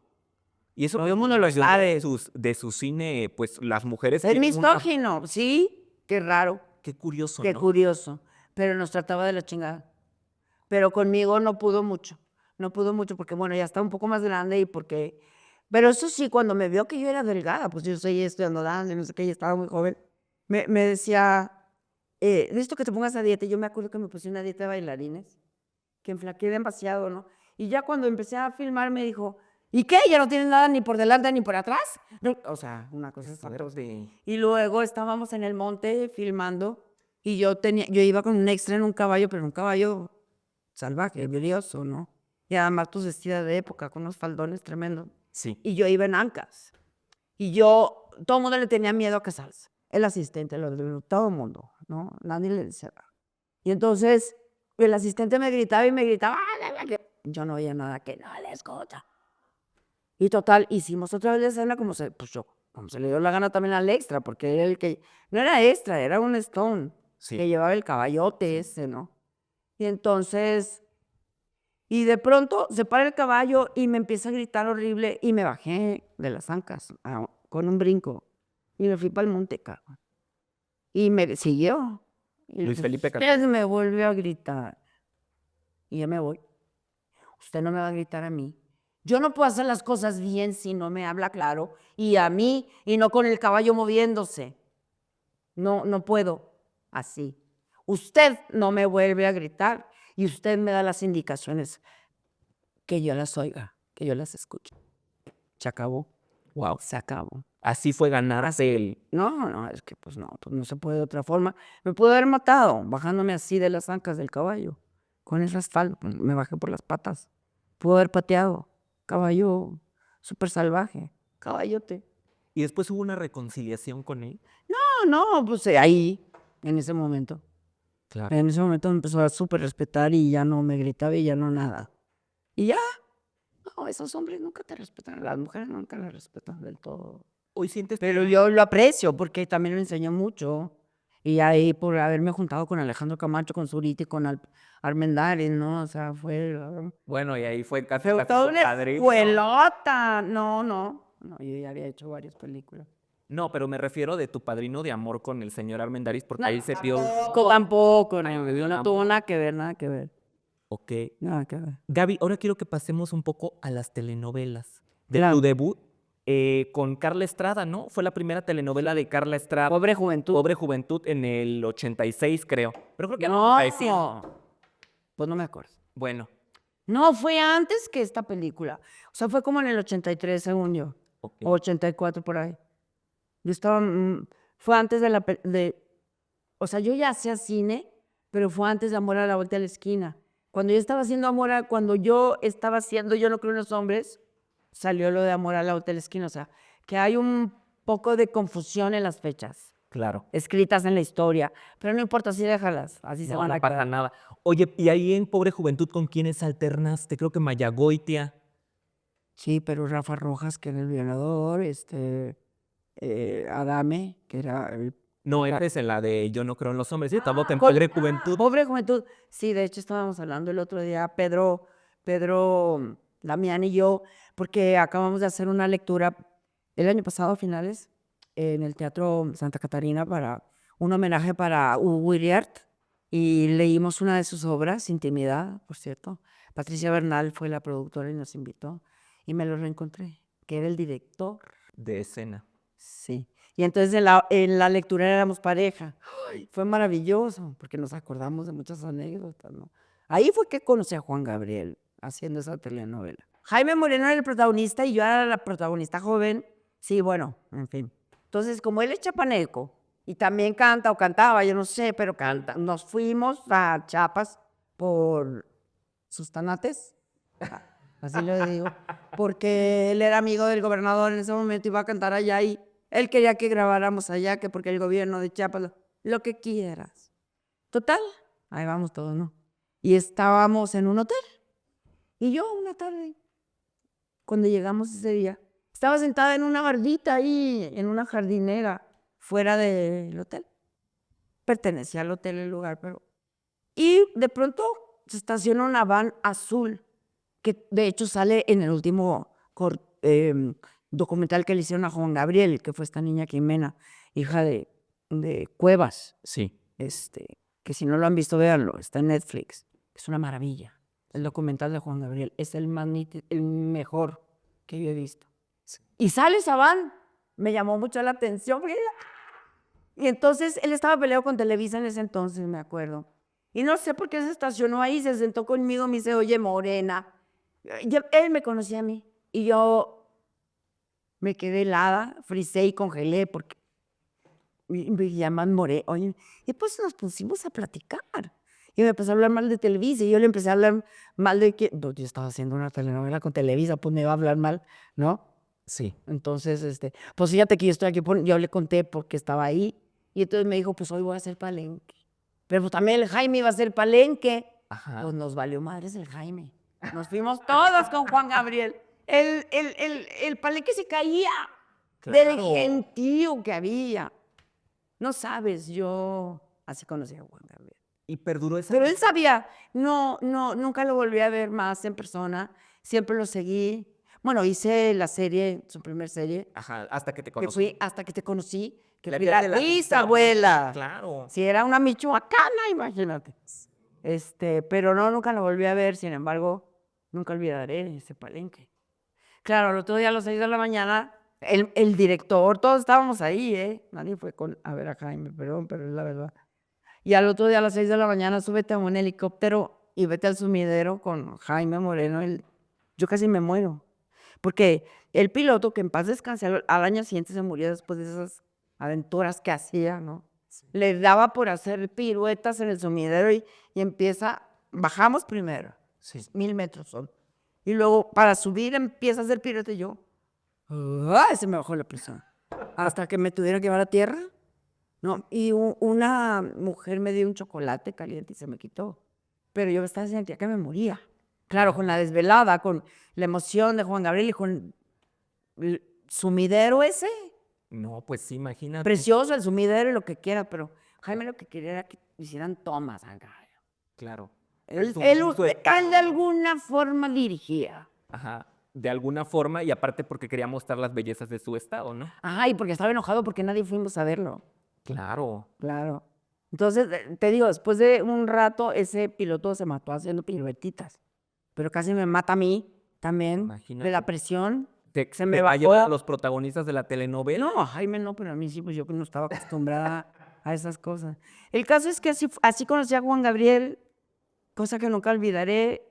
Y eso Todo el mundo lo sabe. de su cine, pues las mujeres Es tienen una... misógino, sí, qué raro, Qué curioso, qué ¿no? curioso, pero nos trataba de la chingada. Pero conmigo no pudo mucho porque bueno, ya estaba un poco más grande y porque, pero eso sí, cuando me vio que yo era delgada, pues yo seguía estudiando danza y no sé qué, y estaba muy joven, me decía, necesito que te pongas a dieta. Y yo me acuerdo que me puse una dieta de bailarines, que enflaqué demasiado, ¿no? Y ya cuando empecé a filmar me dijo, ¿y qué? ¿Ya no tienes nada ni por delante ni por atrás? No, o sea, una cosa espantosa. Y luego estábamos en el monte filmando y yo iba con un extra en un caballo, pero un caballo salvaje, brioso, ¿no? Y además pues vestida de época, con unos faldones tremendos. Sí. Y yo iba en ancas. Y todo el mundo le tenía miedo a Casals. El asistente, todo el mundo, ¿no? Nadie le decía nada. Y entonces el asistente me gritaba y me gritaba. Yo no oía nada, que no le escucha. Y total, hicimos otra vez la escena como se le dio la gana también al extra, porque era el que, no era extra, era un Stone, Sí. que llevaba el caballote ese, ¿no? Y entonces, y de pronto se para el caballo y me empieza a gritar horrible y me bajé de las ancas con un brinco y me fui para el monte, cabrón. Y me siguió. Y Luis Felipe usted me volvió a gritar. Y ya me voy. Usted no me va a gritar a mí. Yo no puedo hacer las cosas bien si no me habla claro. Y a mí, y no con el caballo moviéndose. No, no puedo así. Usted no me vuelve a gritar y usted me da las indicaciones, que yo las oiga, que yo las escuche. Se acabó. Wow. Se acabó. Así fue ganarse el... No, es que pues no se puede de otra forma. Me pudo haber matado bajándome así de las ancas del caballo. Con ese asfalto, me bajé por las patas. Pudo haber pateado. Caballo súper salvaje. Caballote. ¿Y después hubo una reconciliación con él? No, pues ahí, en ese momento. Claro. En ese momento me empezó a súper respetar y ya no me gritaba y ya no nada. Y ya, no, esos hombres nunca te respetan, las mujeres nunca las respetan del todo. Hoy sientes... Pero yo lo aprecio porque también me enseñó mucho. Y ahí por haberme juntado con Alejandro Camacho, con Zurita y con Armendáriz, ¿no? O sea, fue Bueno, y ahí fue casi toda una padrino. escuelota. No, yo ya había hecho varias películas. No, pero me refiero de tu padrino de amor con el señor Armendáriz, porque ahí se vio... Tampoco, no tuvo nada que ver. Ok. Nada que ver. Gaby, ahora quiero que pasemos un poco a las telenovelas. De Claro. tu debut con Carla Estrada, ¿no? Fue la primera telenovela de Carla Estrada. Pobre juventud. Pobre Juventud en el 86, creo. Pero creo que No, 86. pues no me acuerdo. Bueno, No, fue antes que esta película. O sea, fue como en el 83, según yo. ok. O 84 por ahí. Yo estaba, fue antes o sea, yo ya hacía cine, pero fue antes de Amor a la vuelta de la esquina. Cuando yo estaba haciendo cuando yo estaba haciendo Yo no creo en los hombres, salió lo de Amor a la vuelta de la esquina. O sea, que hay un poco de confusión en las fechas. Claro. escritas en la historia, pero no importa, así déjalas, así se No, van no a pasa quedar. nada. Oye, y ahí en Pobre Juventud, ¿con quiénes alternaste? Creo que Mayagoitia. Sí, pero Rafa Rojas, que era el violador, Adame, que era el... No, eres en la de Yo no creo en los hombres, ¿sí? Tampoco en Con- Pobre Juventud. Pobre Juventud. Sí, de hecho estábamos hablando el otro día, Pedro Damián y yo, porque acabamos de hacer una lectura el año pasado a finales en el Teatro Santa Catarina para un homenaje para Hugo Williart y leímos una de sus obras, Intimidad, por cierto. Patricia Bernal fue la productora y nos invitó y me lo reencontré, que era el director. De escena. Sí. Y entonces en la lectura éramos pareja. Ay, fue maravilloso, porque nos acordamos de muchas anécdotas, ¿no? Ahí fue que conocí a Juan Gabriel haciendo esa telenovela. Jaime Moreno era el protagonista y yo era la protagonista joven. Sí, bueno, en fin. Entonces, como él es chapaneco y también canta o cantaba, yo no sé, pero canta, nos fuimos a Chiapas por sus tanates, así lo digo, porque él era amigo del gobernador en ese momento, iba a cantar allá y él quería que grabáramos allá, que porque el gobierno de Chiapas, lo que quieras. Total, ahí vamos todos, ¿no? Y estábamos en un hotel. Y yo una tarde, cuando llegamos ese día, estaba sentada en una bardita ahí, en una jardinera, fuera del hotel. Pertenecía al hotel el lugar, pero... Y de pronto se estaciona una van azul, que de hecho sale en el último documental que le hicieron a Juan Gabriel, que fue esta niña Jimena, hija de Cuevas. Sí. Que si no lo han visto, véanlo, está en Netflix. Es una maravilla. El documental de Juan Gabriel es el mejor que yo he visto. Sí. Y sale esa van, me llamó mucho la atención. Y entonces él estaba peleado con Televisa en ese entonces, me acuerdo. Y no sé por qué se estacionó ahí, se sentó conmigo, me dice, oye, morena. Él me conocía a mí. Y yo me quedé helada, frisé y congelé porque me llaman More. Oye, y pues nos pusimos a platicar. Y me empezó a hablar mal de Televisa. Y yo le empecé a hablar mal de que... No, yo estaba haciendo una telenovela con Televisa, pues me iba a hablar mal, ¿no? Sí. Entonces, pues fíjate que yo estoy aquí, yo le conté porque estaba ahí. Y entonces me dijo, pues hoy voy a hacer palenque. Pero pues también el Jaime iba a hacer palenque. Ajá. Pues nos valió madres el Jaime. Nos fuimos todos con Juan Gabriel. El palenque se caía del gentío que había. No sabes, yo así conocí a Juan Gabriel. Y perduró esa... Pero él sabía, nunca lo volví a ver más en persona, siempre lo seguí. Bueno, hice la serie, su primer serie, Ajá, hasta que te que conocí. fui hasta que te conocí, que La fui tía la de la bisabuela. Claro. Si era una michoacana, imagínate. Pero no, nunca lo volví a ver, sin embargo, nunca olvidaré ese palenque. Claro, el otro día a las 6 de la mañana, el director, todos estábamos ahí, ¿eh? Nadie fue a ver a Jaime, perdón, pero es la verdad. Y al otro día a las 6 de la mañana, súbete a un helicóptero y vete al sumidero con Jaime Moreno. Yo casi me muero. Porque el piloto, que en paz descanse, al año siguiente se murió después de esas aventuras que hacía, ¿no? Sí. Le daba por hacer piruetas en el sumidero y bajamos primero, Sí. 1000 metros son. Y luego para subir empieza a hacer piruetas y yo, ¡ay! Se me bajó la presión. Hasta que me tuvieron que llevar a tierra. No, y una mujer me dio un chocolate caliente y se me quitó. Pero yo sentía que me moría. Claro, con la desvelada, con la emoción de Juan Gabriel y con el sumidero ese. No, pues sí, imagínate. Precioso el sumidero y lo que quiera, pero Jaime lo que quería era que hicieran tomas acá. Claro. Él de alguna forma dirigía. Ajá, de alguna forma, y aparte porque quería mostrar las bellezas de su estado, ¿no? Ajá, y porque estaba enojado porque nadie fuimos a verlo. Claro. Claro. Entonces, te digo, después de un rato, ese piloto se mató haciendo piruetitas. Pero casi me mata a mí también. Imagínate. De la presión. Se me bajó a los protagonistas de la telenovela. No, a Jaime no, pero a mí sí, pues yo no estaba acostumbrada a esas cosas. El caso es que así conocí a Juan Gabriel, cosa que nunca olvidaré.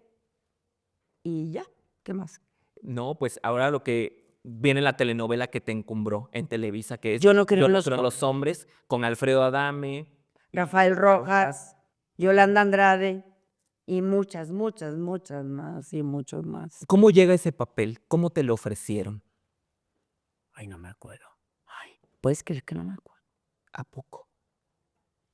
Y ya, ¿qué más? No, pues ahora lo que viene la telenovela que te encumbró en Televisa, que es Yo no creo en los hombres, con Alfredo Adame, Rafael Rojas, Yolanda Andrade y muchas más, y muchos más. ¿Cómo llega ese papel? ¿Cómo te lo ofrecieron? Ay, no me acuerdo. Ay, ¿puedes creer que no me acuerdo? ¿A poco?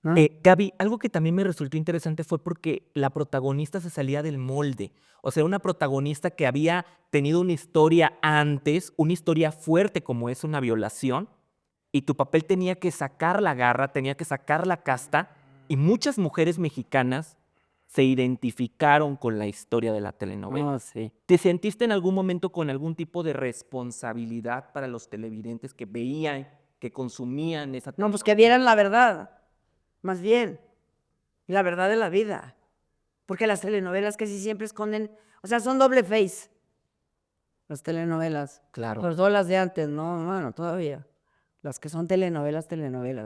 ¿no? Gaby, algo que también me resultó interesante fue porque la protagonista se salía del molde. O sea, una protagonista que había tenido una historia antes, una historia fuerte como es una violación, y tu papel tenía que sacar la garra, tenía que sacar la casta, y muchas mujeres mexicanas se identificaron con la historia de la telenovela. Oh, sí. ¿Te sentiste en algún momento con algún tipo de responsabilidad para los televidentes que veían, que consumían esa No, pues que vieran la verdad, más bien, la verdad de la vida. Porque las telenovelas casi siempre esconden, o sea, son doble face, las telenovelas. Claro. Sobre todo las de antes, no, bueno, todavía. Las que son telenovelas,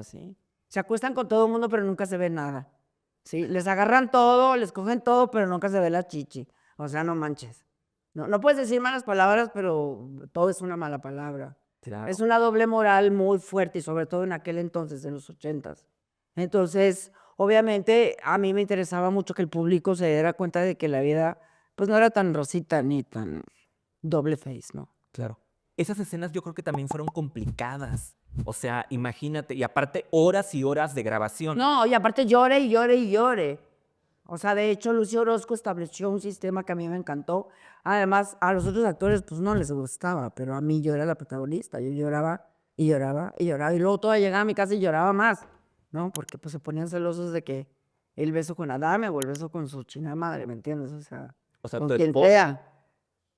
¿sí? Se acuestan con todo el mundo, pero nunca se ve nada. ¿Sí? Les agarran todo, les cogen todo, pero nunca se ve la chichi. O sea, no manches. No, no puedes decir malas palabras, pero todo es una mala palabra. Claro. Es una doble moral muy fuerte, y sobre todo en aquel entonces, en los 80s. Entonces, obviamente, a mí me interesaba mucho que el público se diera cuenta de que la vida, pues no era tan rosita ni tan doble face, ¿no? Claro. Esas escenas yo creo que también fueron complicadas. O sea, imagínate, y aparte horas y horas de grabación. No, y aparte llore y llore y llore. O sea, de hecho, Lucio Orozco estableció un sistema que a mí me encantó. Además, a los otros actores pues no les gustaba, pero a mí yo era la protagonista. Yo lloraba y lloraba y lloraba. Y luego toda llegaba a mi casa y lloraba más, ¿no? Porque pues se ponían celosos de que el beso con Adame o el beso con su chingada madre, ¿me entiendes? O sea, con tu quien esposo, sea.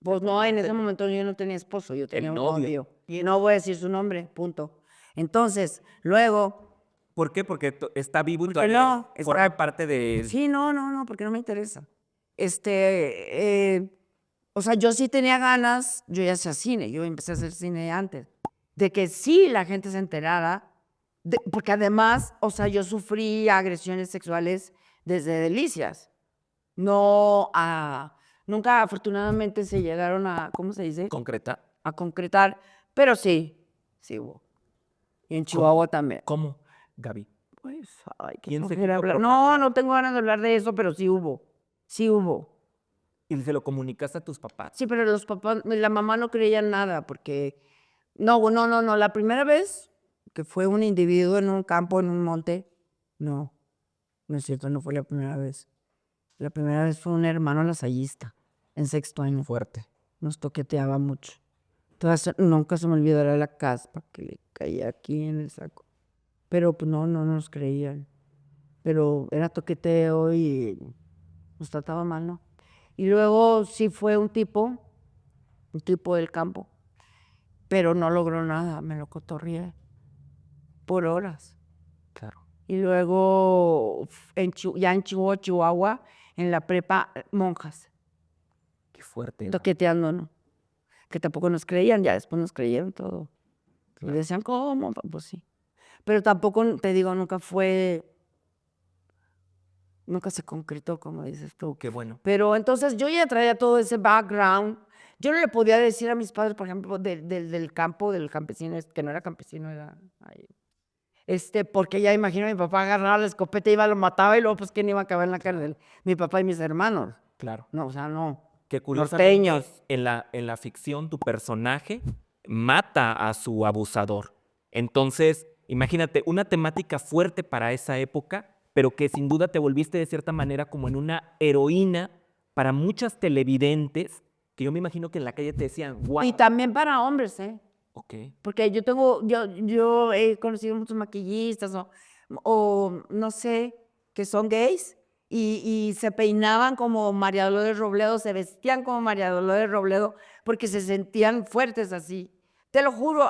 Pues no, en ese momento yo no tenía esposo, yo tenía un novio. Y no voy a decir su nombre, punto. Entonces, luego, ¿por qué? Porque está vivo y ¿por qué todavía no? forma parte de... Sí, no, porque no me interesa. O sea, yo sí tenía ganas, yo ya hacía cine, yo empecé a hacer cine antes, de que sí la gente se enterara, porque además, o sea, yo sufrí agresiones sexuales desde Delicias. No nunca afortunadamente se llegaron a, ¿cómo se dice? ¿Concreta? A concretar, pero sí, sí hubo. Y en Chihuahua también. ¿Cómo, Gaby? Pues, ay, qué ¿Quién se flojera quiso hablar. propasar? No tengo ganas de hablar de eso, pero sí hubo. Sí hubo. ¿Y se lo comunicaste a tus papás? Sí, pero los papás, la mamá no creía en nada, porque no. La primera vez que fue un individuo en un campo, en un monte, no es cierto, no fue la primera vez. La primera vez fue un hermano lasallista, en sexto año. Fuerte. Nos toqueteaba mucho. Entonces, nunca se me olvidará la caspa que le caía aquí en el saco. Pero pues no nos creían. Pero era toqueteo y nos trataba mal, ¿no? Y luego sí fue un tipo del campo, pero no logró nada, me lo cotorrié por horas. Claro. Y luego ya en Chihuahua, en la prepa, monjas, Qué fuerte. toqueteándonos, que tampoco nos creían, ya después nos creyeron todo. Claro. Y decían, ¿cómo? Pues sí. Pero tampoco, te digo, nunca se concretó, como dices tú. Qué bueno. Pero entonces yo ya traía todo ese background. Yo no le podía decir a mis padres, por ejemplo, del campo, del campesino, que no era campesino, era ahí. Porque ya imagino a mi papá agarraba la escopeta, iba, lo mataba y luego, pues, ¿quién iba a acabar en la cárcel? Mi papá y mis hermanos. Claro. No, o sea, no. Que curiosamente Norteños. en la ficción tu personaje mata a su abusador. Entonces, imagínate, una temática fuerte para esa época, pero que sin duda te volviste de cierta manera como en una heroína para muchas televidentes, que yo me imagino que en la calle te decían, guau. Y también para hombres, ¿eh? Ok. Porque yo he conocido muchos maquillistas o no sé, que son gays y se peinaban como María Dolores Robledo, se vestían como María Dolores Robledo porque se sentían fuertes así. Te lo juro,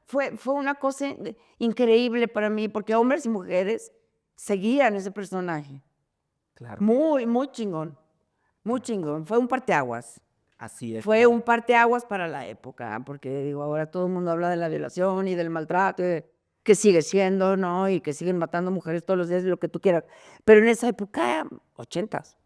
fue una cosa increíble para mí porque hombres y mujeres seguían ese personaje. Claro. Muy, muy chingón, muy chingón. Fue un parteaguas. Así es. Fue un parteaguas para la época, porque digo, ahora todo el mundo habla de la violación y del maltrato, que sigue siendo, ¿no? Y que siguen matando mujeres todos los días, lo que tú quieras. Pero en esa época, 80s,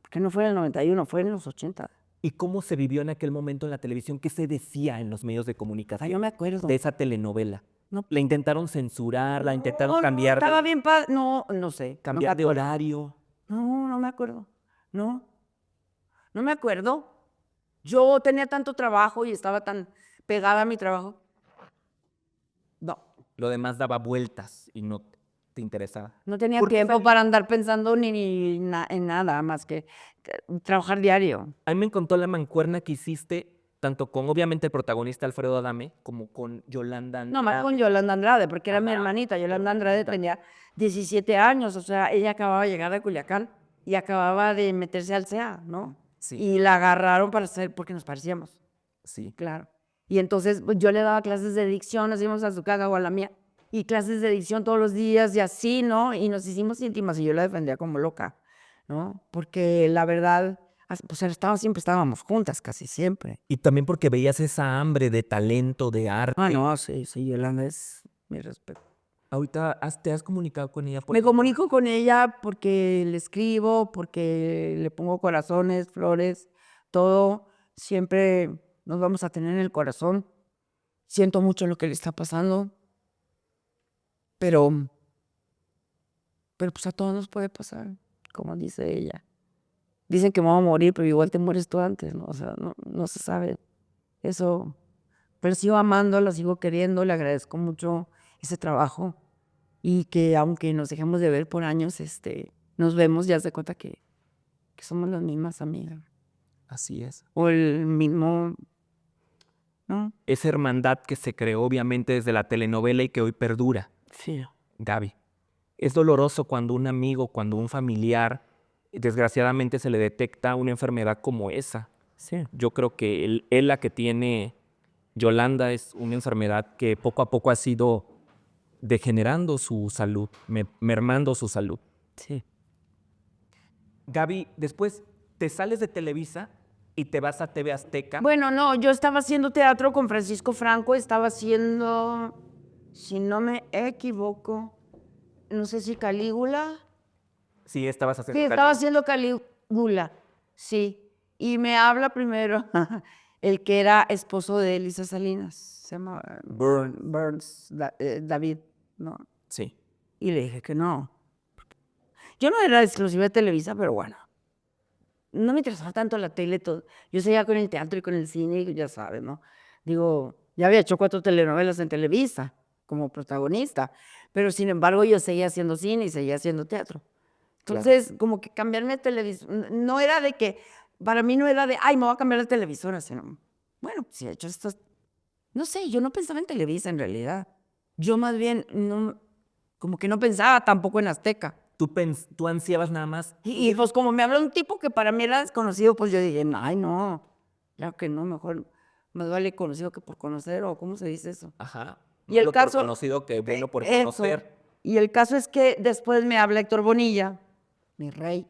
porque no fue en el 91, fue en los 80s. ¿Y cómo se vivió en aquel momento en la televisión? ¿Qué se decía en los medios de Ah, comunicación yo me acuerdo. de esa telenovela? No. ¿La intentaron censurar? ¿La intentaron No, cambiar? estaba bien padre. No sé. ¿Cambiar de horario? No me acuerdo. No me acuerdo. Yo tenía tanto trabajo y estaba tan pegada a mi trabajo. No. Lo demás daba vueltas y no te interesaba. No tenía ¿Por qué tiempo saliste? para andar pensando en nada más que trabajar diario. A mí me encantó la mancuerna que hiciste, tanto con obviamente el protagonista Alfredo Adame, como con Yolanda No, más Andrade. con Yolanda Andrade, porque era mi Ajá. hermanita. Yolanda Andrade tenía 17 años, o sea, ella acababa de llegar de Culiacán y acababa de meterse al CEA, ¿no? Sí. Y la agarraron para hacer, porque nos parecíamos, Sí. claro. Y entonces pues, yo le daba clases de dicción, nos íbamos a su casa o a la mía, y clases de dicción todos los días y así, ¿no? Y nos hicimos íntimas y yo la defendía como loca, ¿no? Porque la verdad, pues siempre estábamos juntas, casi siempre. Y también porque veías esa hambre de talento, de arte. Ah, no, sí, Yolanda es mi respeto. Ahorita te has comunicado con ella. Me comunico con ella porque le escribo, porque le pongo corazones, flores, todo. Siempre nos vamos a tener en el corazón. Siento mucho lo que le está pasando, pero pues a todos nos puede pasar, como dice ella. Dicen que me voy a morir, pero igual te mueres tú antes, ¿no? O sea, no se sabe eso. Pero sigo amando, la sigo queriendo, le agradezco mucho ese trabajo y que aunque nos dejemos de ver por años, nos vemos, ya se cuenta que somos las mismas amigas. Así es. O el mismo, ¿no? Esa hermandad que se creó obviamente desde la telenovela y que hoy perdura. Sí. Gaby, es doloroso cuando un amigo, cuando un familiar, desgraciadamente se le detecta una enfermedad como esa. Sí. Yo creo que él la que tiene Yolanda es una enfermedad que poco a poco ha sido degenerando su salud, mermando su salud. Sí. Gaby, después te sales de Televisa y te vas a TV Azteca. Bueno, no, yo estaba haciendo teatro con Francisco Franco, estaba haciendo, si no me equivoco, no sé si Calígula. Sí, estabas haciendo. Sí, estaba haciendo Calígula, sí. Y me habla primero el que era esposo de Elisa Salinas, se llama Burns, David, ¿no? Sí. Y le dije que no. Yo no era exclusiva de Televisa, pero bueno. No me interesaba tanto la tele, todo. Yo seguía con el teatro y con el cine, y ya sabes, ¿no? Digo, ya había hecho 4 telenovelas en Televisa como protagonista, pero sin embargo yo seguía haciendo cine y seguía haciendo teatro. Entonces, como que cambiarme de televisor, no era de que, para mí no era de, ay, me voy a cambiar de televisora, sino, bueno, si he hecho esto, no sé, yo no pensaba en Televisa en realidad. Yo más bien, no, como que no pensaba tampoco en Azteca. Tú ansiabas nada más. Y pues como me habló un tipo que para mí era desconocido, pues yo dije, ay, no, claro que no, mejor más vale conocido que por conocer, o ¿cómo se dice eso? Ajá. Y el Malo caso, por conocido que bueno por eso. conocer. Y el caso es que después me habla Héctor Bonilla, mi rey,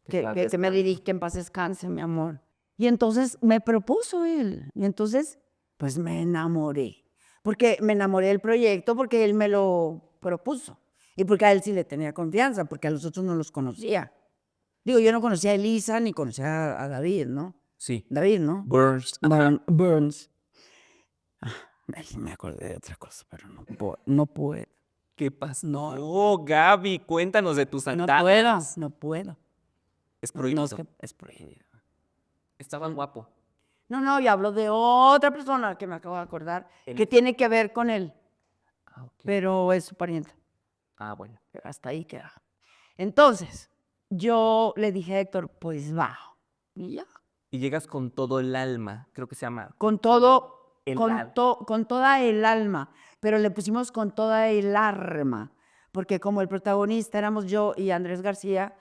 que me dirige, que en paz descanse, mi amor. Y entonces me propuso él. Y entonces, pues me enamoré. Porque me enamoré del proyecto porque él me lo propuso. Y porque a él sí le tenía confianza, porque a los otros no los conocía. Digo, yo no conocía a Elisa ni conocía a David, ¿no? Sí. David, ¿no? Burns. Burns. Me acordé de otra cosa, pero no puedo. ¿Qué pasó? No, Gaby, cuéntanos de tus No andanzas. puedo. Es prohibido. No, es prohibido. Estaba guapo. No, y hablo de otra persona que me acabo de acordar, ¿El? que tiene que ver con él, Ah, ok. pero es su pariente. Bueno. Hasta ahí queda. Entonces, yo le dije a Héctor, pues va. Y ya. Y llegas con todo el alma, creo que se llama. Con todo, El con alma. toda el alma, pero le pusimos con toda el arma, porque como el protagonista éramos yo y Andrés García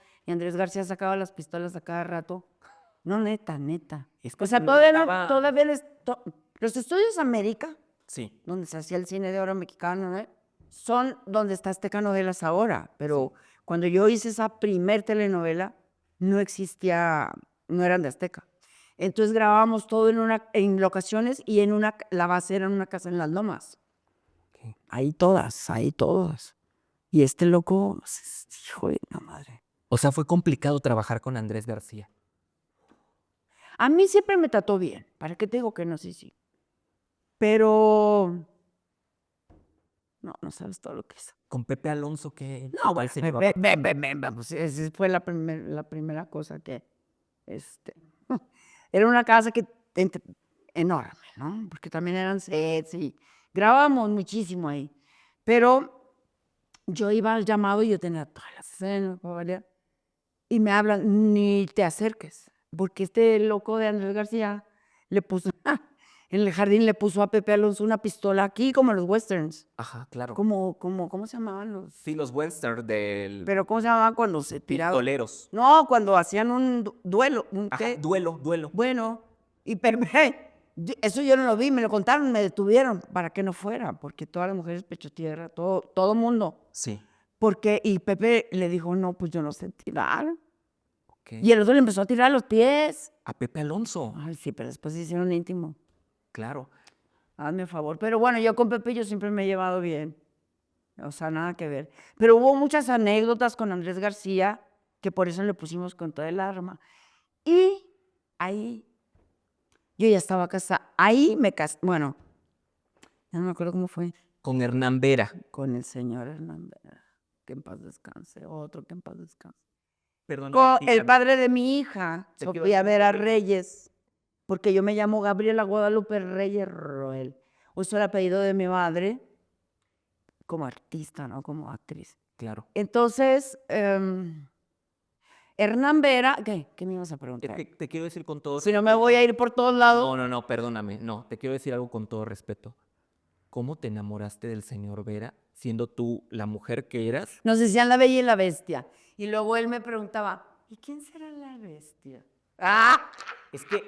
sacaba las pistolas a cada rato. No, neta. Es que O sea, no todavía, estaba- los estudios América, Sí. donde se hacía el cine de oro mexicano, ¿no? Son donde está Azteca Novelas ahora, pero cuando yo hice esa primer telenovela, no existía, no eran de Azteca. Entonces grabábamos todo en locaciones y la base era en una casa en Las Lomas. Ok. Ahí todas. Y este loco, hijo de la madre. O sea, fue complicado trabajar con Andrés García. A mí siempre me trató bien, ¿para qué te digo que no? Sí. Pero no sabes todo lo que hizo. Con Pepe Alonso, que No, bueno, pues esa fue la primera cosa que, era una casa enorme, ¿no? Porque también eran sets y grabábamos muchísimo ahí. Pero yo iba al llamado y yo tenía todas las escenas, y me hablan, ni te acerques, porque este loco de Andrés García le puso, en el jardín le puso a Pepe Alonso una pistola aquí, como en los westerns. Ajá, claro. ¿Cómo se llamaban los? Sí, los westerns del Pero ¿cómo se llamaban cuando se tiraban? pistoleros. No, cuando hacían un duelo. Ajá, ¿Qué? duelo. Bueno, y Pepe, eso yo no lo vi, me lo contaron, me detuvieron para que no fuera, porque todas las mujeres pecho tierra, todo mundo. Sí. Y Pepe le dijo, no, pues yo no sé tirar. Okay. Y el otro le empezó a tirar a los pies. A Pepe Alonso. Ay, sí, pero después se hicieron íntimo. Claro. Hazme favor. Pero bueno, yo con Pepe yo siempre me he llevado bien. O sea, nada que ver. Pero hubo muchas anécdotas con Andrés García, que por eso le pusimos con toda el arma. Y ahí, yo ya estaba casada. Ahí me casé, bueno, ya no me acuerdo cómo fue. Con Hernán Vera. Con el señor Hernán Vera, que en paz descanse, otro que en paz descanse. Perdón. Con el padre de mi hija, Sofía Vera Reyes, porque yo me llamo Gabriela Guadalupe Reyes Roel. Uso el apellido de mi madre como artista, no como actriz. Claro. Entonces, Hernán Vera, ¿qué me ibas a preguntar? Te quiero decir con todo Si no me voy a ir por todos lados. No, perdóname. No, te quiero decir algo con todo respeto. ¿Cómo te enamoraste del señor Vera siendo tú la mujer que eras? Nos decían la bella y la bestia. Y luego él me preguntaba, ¿y quién será la bestia? Es que,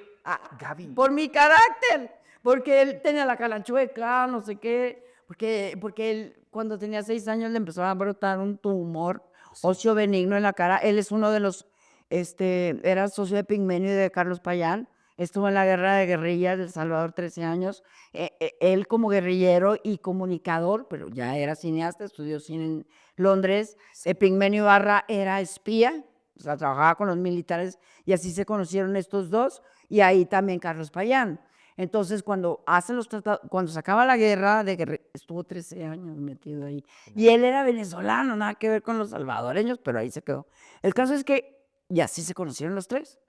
Gaby. Por mi carácter. Porque él tenía la cara chueca, no sé qué. Porque él, cuando tenía 6 años, le empezó a brotar un tumor óseo benigno en la cara. Él es uno de los, era socio de Pigmenio y de Carlos Payán. Estuvo en la guerra de guerrillas del Salvador 13 años. Él como guerrillero y comunicador, pero ya era cineasta, estudió cine en Londres. Pigmenio Ibarra era espía, o sea, trabajaba con los militares y así se conocieron estos dos. Y ahí también Carlos Payán. Entonces, cuando hacen los tratados, cuando se acaba la guerra, estuvo 13 años metido ahí. Y él era venezolano, nada que ver con los salvadoreños, pero ahí se quedó. El caso es que, y así se conocieron los tres,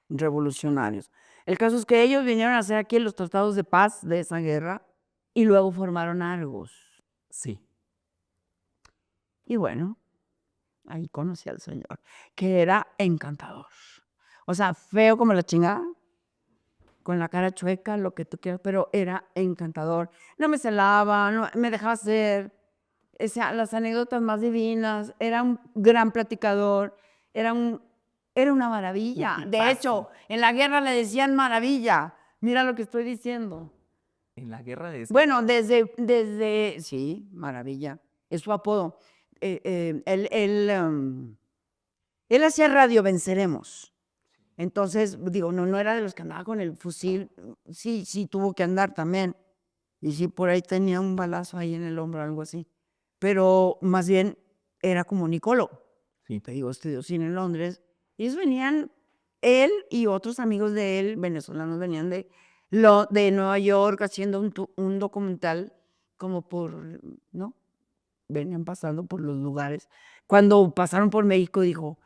revolucionarios. El caso es que ellos vinieron a hacer aquí los tratados de paz de esa guerra y luego formaron Argos. Sí. Y bueno, ahí conocí al señor, que era encantador. O sea, feo como la chingada, con la cara chueca, lo que tú quieras, pero era encantador. No me celaba, no, me dejaba hacer, o sea, las anécdotas más divinas, era un gran platicador, era una maravilla. De hecho, en la guerra le decían maravilla. Mira lo que estoy diciendo. En la guerra de... Bueno, sí, maravilla. Es su apodo. Él hacía radio Venceremos. Entonces, digo, no era de los que andaba con el fusil. Sí, tuvo que andar también. Y sí, por ahí tenía un balazo ahí en el hombro, algo así. Pero más bien era comunicólogo. Sí. Te digo, estudió cine en Londres. Y ellos venían, él y otros amigos de él, venezolanos, venían de Nueva York haciendo un documental como ¿no? Venían pasando por los lugares. Cuando pasaron por México, dijo,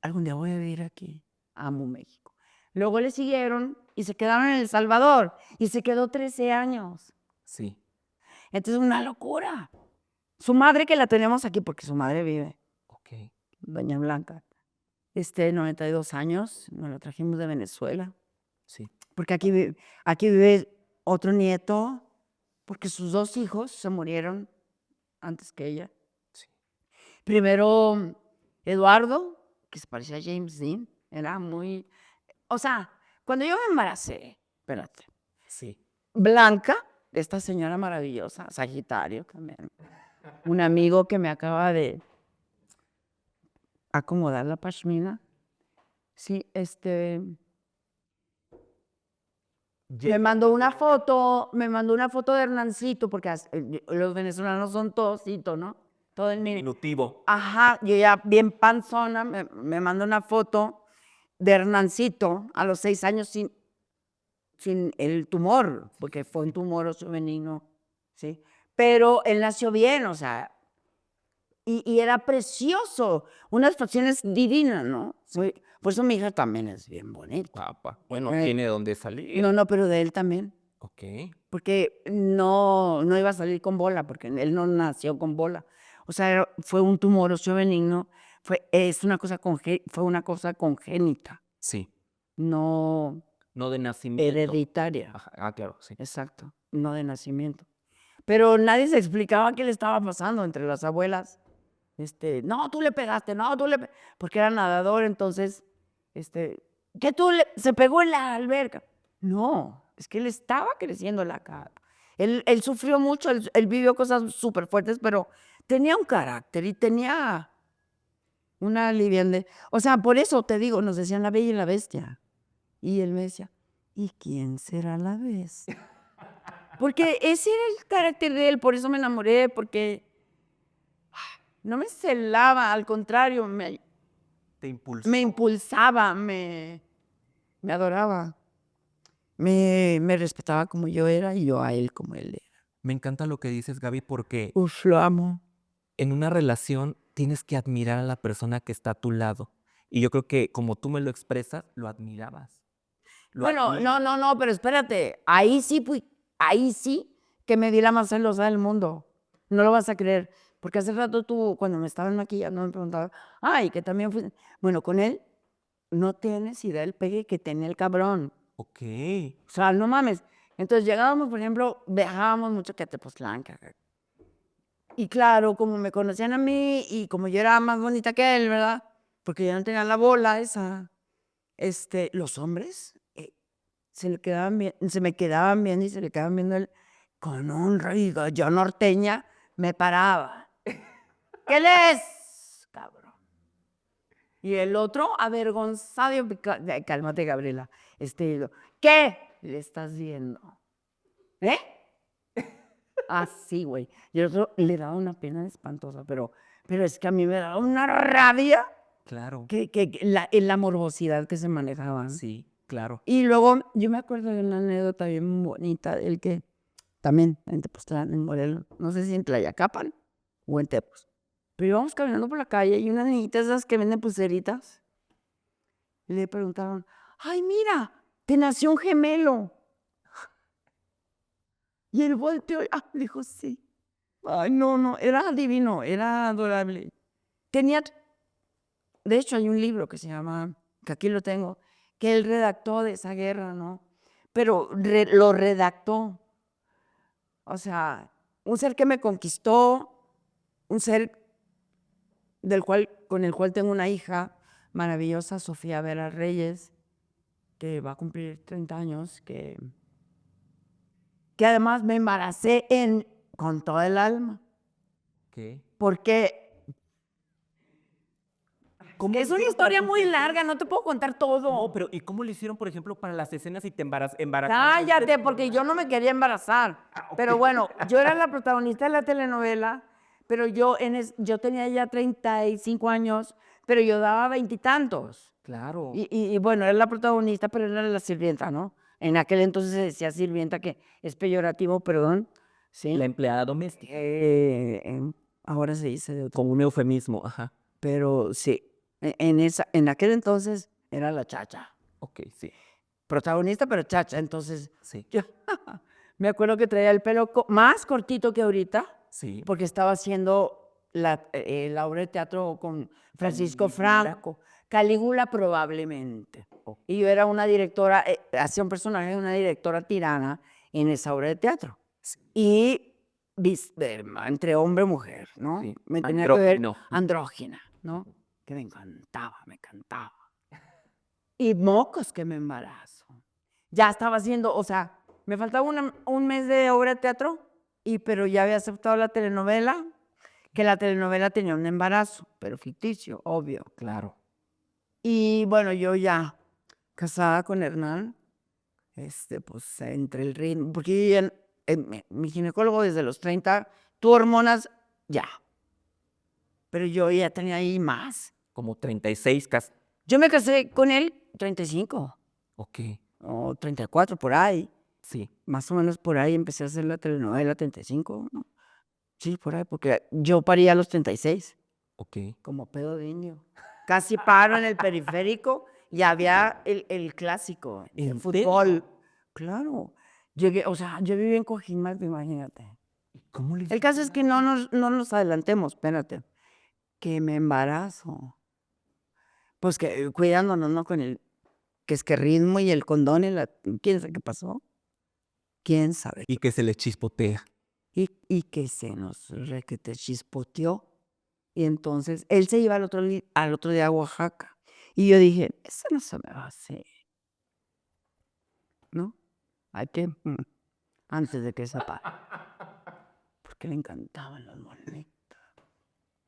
algún día voy a vivir aquí. Amo México. Luego le siguieron y se quedaron en El Salvador. Y se quedó 13 años. Sí. Entonces, una locura. Su madre, que la tenemos aquí, porque su madre vive. Ok. Doña Blanca. 92 años, nos la trajimos de Venezuela. Sí. Porque aquí vive otro nieto, porque sus 2 hijos se murieron antes que ella. Sí. Primero, Eduardo, que se parecía a James Dean, era muy... O sea, cuando yo me embaracé, espérate. Sí. Blanca, esta señora maravillosa, Sagitario también, un amigo que me acaba de acomodar la pashmina. Sí, me mandó una foto de Hernancito, porque los venezolanos son todos cito, ¿no? Todo el diminutivo. Ajá, yo ya bien panzona, me mandó una foto de Hernancito a los 6 años sin el tumor, porque fue un tumor óseo benigno, ¿sí? Pero él nació bien, o sea, y era precioso, unas facciones divinas, ¿no? Por eso mi hija también es bien bonita. Papá. Bueno, tiene donde salir. No, pero de él también. Ok. Porque no iba a salir con bola, porque él no nació con bola. O sea, fue un tumor óseo benigno, fue una cosa congénita, Sí. no No de nacimiento. hereditaria. Ajá. Ah, claro, sí. Exacto, no de nacimiento. Pero nadie se explicaba qué le estaba pasando entre las abuelas. No, tú le pegaste, no, porque era nadador, entonces, se pegó en la alberca. No, es que él estaba creciendo la cara. Él sufrió mucho, él vivió cosas súper fuertes, pero tenía un carácter y tenía una liviandad. O sea, por eso te digo, nos decían la bella y la bestia. Y él me decía, ¿y quién será la bestia? Porque ese era el carácter de él, por eso me enamoré, porque no me celaba, al contrario, Te impulsó. me impulsaba, me adoraba, me respetaba como yo era y yo a él como él era. Me encanta lo que dices, Gaby, porque Uf, lo amo. en una relación tienes que admirar a la persona que está a tu lado. Y yo creo que como tú me lo expresas, lo admirabas. Lo Bueno, admiras. no, pero espérate, ahí sí que me di la más celosa del mundo. No lo vas a creer, porque hace rato tú, cuando me estaban maquillando, me preguntaba, ay, que también fui. Bueno, con él no tienes idea del pegue que tenía el cabrón. Ok. O sea, no mames. Entonces llegábamos, por ejemplo, viajábamos mucho que a Tepoztlán. Y claro, como me conocían a mí y como yo era más bonita que él, ¿verdad? Porque yo no tenía la bola esa. Los hombres se me quedaban viendo y se le quedaban viendo él con un rigo. Yo norteña me paraba. ¿Qué lees, cabrón? Y el otro avergonzado, cálmate, Gabriela. ¿Qué le estás viendo? ¿Eh? Así, güey. Y el otro le daba una pena espantosa, pero es que a mí me daba una rabia Claro. la morbosidad que se manejaba. Sí, claro. Y luego yo me acuerdo de una anécdota bien bonita del que también en Tepoztlán, en Morelos, no sé si en Tlayacapan o en Tepos, pero íbamos caminando por la calle y una niñita esas que venden pulseritas, y le preguntaron, ay, mira, te nació un gemelo. Y él volteó, dijo, sí. Ay, no, era divino, era adorable. De hecho, hay un libro que se llama, que aquí lo tengo, que él redactó de esa guerra, ¿no? Pero lo redactó. O sea, un ser que me conquistó, un ser con el cual tengo una hija maravillosa, Sofía Vera Reyes, que va a cumplir 30 años, que además me embaracé con todo el alma. ¿Qué? Porque es una historia muy larga, no te puedo contar todo. No, pero ¿y cómo lo hicieron, por ejemplo, para las escenas y te embarazaste? Cállate, porque yo no me quería embarazar. Pero bueno, yo era la protagonista de la telenovela, pero yo tenía ya 35 años, pero yo daba veintitantos. Claro. Y bueno, era la protagonista, pero era la sirvienta, ¿no? En aquel entonces se decía sirvienta, que es peyorativo, perdón. ¿Sí? La empleada doméstica. Ahora se dice de otro. Con un eufemismo, ajá. Pero sí, en aquel entonces era la chacha. Ok, sí. Protagonista, pero chacha. Entonces, Sí. yo me acuerdo que traía el pelo más cortito que ahorita, Sí. porque estaba haciendo la obra de teatro con Francisco Franco. Calígula probablemente. Y yo era una directora, hacía un personaje de una directora tirana en esa obra de teatro. Y entre hombre y mujer, ¿no? Sí. Me tenía que ver Andrógino. andrógina, ¿no? Que me encantaba. Y mocos que me embarazo. Ya estaba haciendo, o sea, me faltaba un mes de obra de teatro, pero ya había aceptado la telenovela, que la telenovela tenía un embarazo, pero ficticio, obvio. Claro. Y bueno, yo ya casada con Hernán, pues entre el ritmo, porque yo mi ginecólogo desde los 30, tú hormonas, ya. Pero yo ya tenía ahí más. Como 36 casi. Yo me casé con él 35. Ok. O 34, por ahí. Sí. Más o menos por ahí empecé a hacer la telenovela 35, ¿no? Sí, por ahí, porque yo parí a los 36. Ok. Como pedo de indio. Casi paro en el periférico y había el clásico, el ¿En fútbol. serio? Claro. Llegué, o sea, yo viví en Coajimalpa, imagínate. ¿Cómo le El caso es que no nos adelantemos, espérate, que me embarazo. Pues que cuidándonos, ¿no? Con el, que es que ritmo y el condón y la, ¿quién sabe qué pasó? ¿Quién sabe? Y que se le chispotea. Y que se nos requete chispoteó. Y entonces él se iba al otro día a Oaxaca. Y yo dije, eso no se me va a hacer, ¿no? Hay que, antes de que se apague. Porque le encantaban los monitos.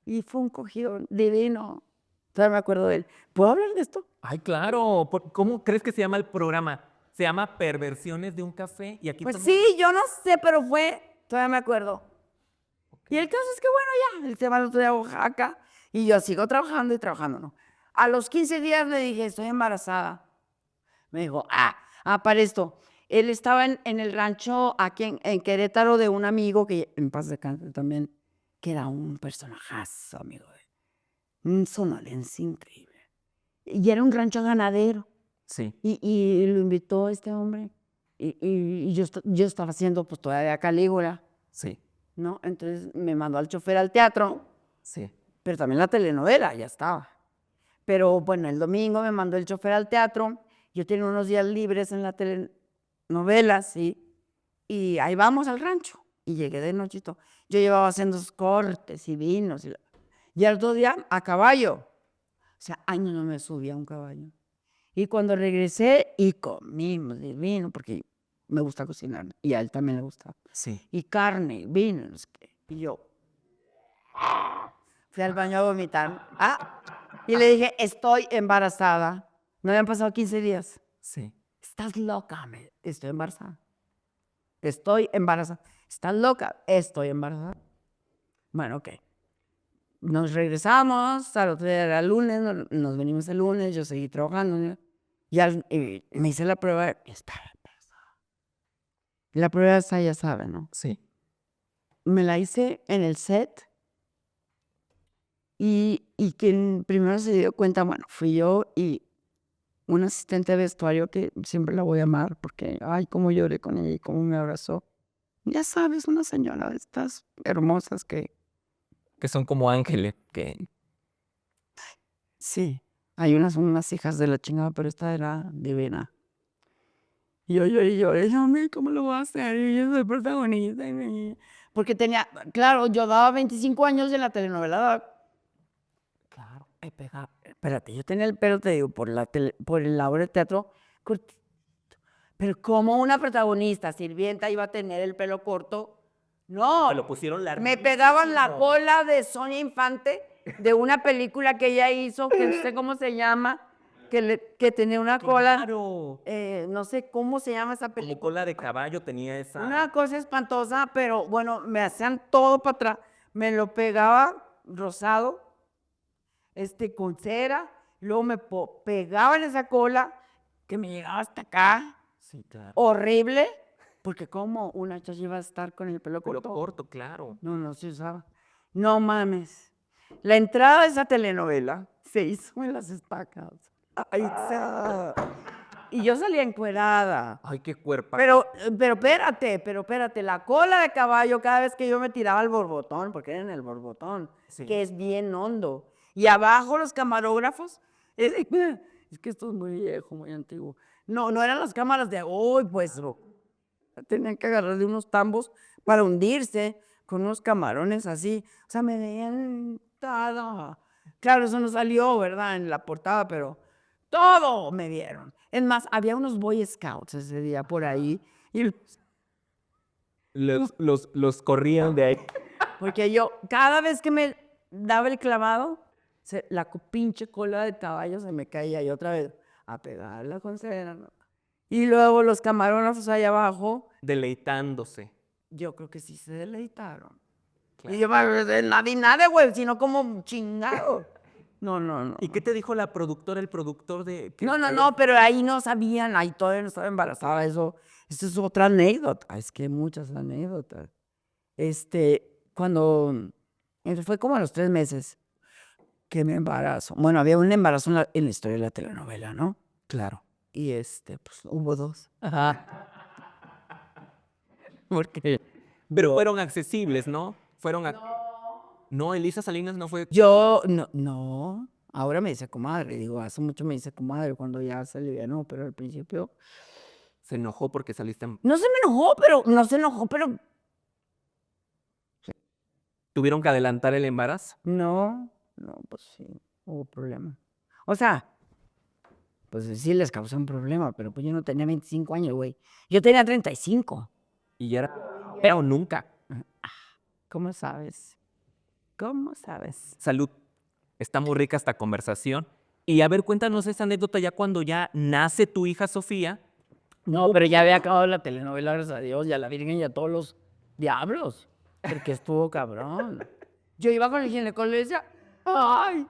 Y fue un cogido divino. Todavía me acuerdo de él. ¿Puedo hablar de esto? Ay, claro. ¿Cómo crees que se llama el programa? Se llama Perversiones de un café y aquí Pues estamos. sí, yo no sé, pero todavía me acuerdo. Y el caso es que, bueno, ya, él se va al otro día a Oaxaca y yo sigo trabajando y trabajando, ¿no? A los 15 días le dije, estoy embarazada. Me dijo, para esto. Él estaba en el rancho aquí en Querétaro de un amigo que en paz descanse también, que era un personajazo, amigo. Un sonolense increíble. Y era un rancho ganadero. Sí. Y lo invitó este hombre. Y yo estaba haciendo pues todavía Calígula, Sí. ¿no? Entonces me mandó al chofer al teatro, Sí. pero también la telenovela, ya estaba. Pero bueno, el domingo me mandó el chofer al teatro. Yo tenía unos días libres en la telenovela, sí. Y ahí vamos al rancho. Y llegué de nochito. Yo llevaba haciendo cortes y vinos. Y al otro día a caballo. O sea, años no me subía a un caballo. Y cuando regresé y comimos y vino, porque me gusta cocinar. Y a él también le gusta. Sí. Y carne, vino, no sé qué. Y yo fui al baño a vomitar. Y le dije, estoy embarazada. No habían pasado 15 días. Sí. Estás loca, estoy embarazada. Estoy embarazada. Estás loca, estoy embarazada. Bueno, ok. Nos regresamos, al otro día era el lunes, nos venimos el lunes, yo seguí trabajando. ¿No? Y me hice la prueba y estaba embarazada. La prueba esa ya saben, ¿no? Sí. Me la hice en el set y quien primero se dio cuenta, bueno, fui yo y un asistente de vestuario que siempre la voy a amar porque, ay, cómo lloré con ella y cómo me abrazó. Ya sabes, una señora de estas hermosas que, Que son como ángeles. Que sí, hay unas hijas de la chingada, pero esta era divina. Y yo lloré, yo, mira, ¿cómo lo voy a hacer? Y yo soy protagonista. Porque tenía, claro, yo daba 25 años en la telenovela. Claro, espérate, yo tenía el pelo, te digo, por la obra de teatro, cortito. Pero como una protagonista, sirvienta, iba a tener el pelo corto. No, me lo pusieron largo. me pegaban la cola de Sonia Infante de una película que ella hizo, que no sé cómo se llama, que tenía una cola, Claro. no sé cómo se llama esa Como película. cola de caballo tenía esa. Una cosa espantosa, pero bueno, me hacían todo para atrás. Me lo pegaba rosado, con cera, luego me pegaban esa cola que me llegaba hasta acá. Sí, claro. Horrible, porque como una chacha iba a estar con el pelo Pelo corto. corto, claro. No se usaba. No mames. La entrada de esa telenovela se hizo en las estacas. Ay, y yo salía encuerada. Ay, qué cuerpo. Pero espérate, la cola de caballo cada vez que yo me tiraba al borbotón, porque era en el borbotón, Sí. que es bien hondo. Y abajo los camarógrafos, es que esto es muy viejo, muy antiguo. No eran las cámaras de hoy, pues tenían que agarrar de unos tambos para hundirse con unos camarones así. O sea, me veían todo. Claro, eso no salió, ¿verdad? En la portada, pero todo me vieron. Es más, había unos Boy Scouts ese día por ahí. Y Los corrían de ahí. porque yo, cada vez que me daba el clavado, la pinche cola de caballo se me caía y otra vez a pegarla con cera. ¿No? Y luego los camarógrafos allá abajo, Deleitándose. yo creo que sí se deleitaron. Claro. Y yo, nada y nada, güey, sino como chingado. No. ¿Y qué te dijo la productora, el productor de...? No, pero ahí no sabían, ahí todavía no estaba embarazada, eso es otra anécdota, es que hay muchas anécdotas. Cuando, fue como a los 3 meses que me embarazo. Bueno, había un embarazo en la historia de la telenovela, ¿no? Claro. Y pues hubo 2. Ajá. porque Pero fueron accesibles, ¿no? No, Elisa Salinas no fue. yo, no, ahora me dice comadre, digo, hace mucho me dice comadre cuando ya se alivianó, pero al principio Se enojó porque saliste. no se enojó, pero ¿Tuvieron que adelantar el embarazo? no, pues sí, hubo problema. O sea, pues sí les causó un problema, pero pues yo no tenía 25 años, güey. Yo tenía 35. Y ya era. Pero nunca. ¿Cómo sabes? ¿Cómo sabes? Salud. Está muy rica esta conversación. Y a ver, cuéntanos esa anécdota ya cuando ya nace tu hija Sofía. No, pero ya había acabado la telenovela, gracias a Dios, y a la Virgen y a todos los diablos, porque estuvo cabrón. Yo iba con el ginecólogo y le decía, ay,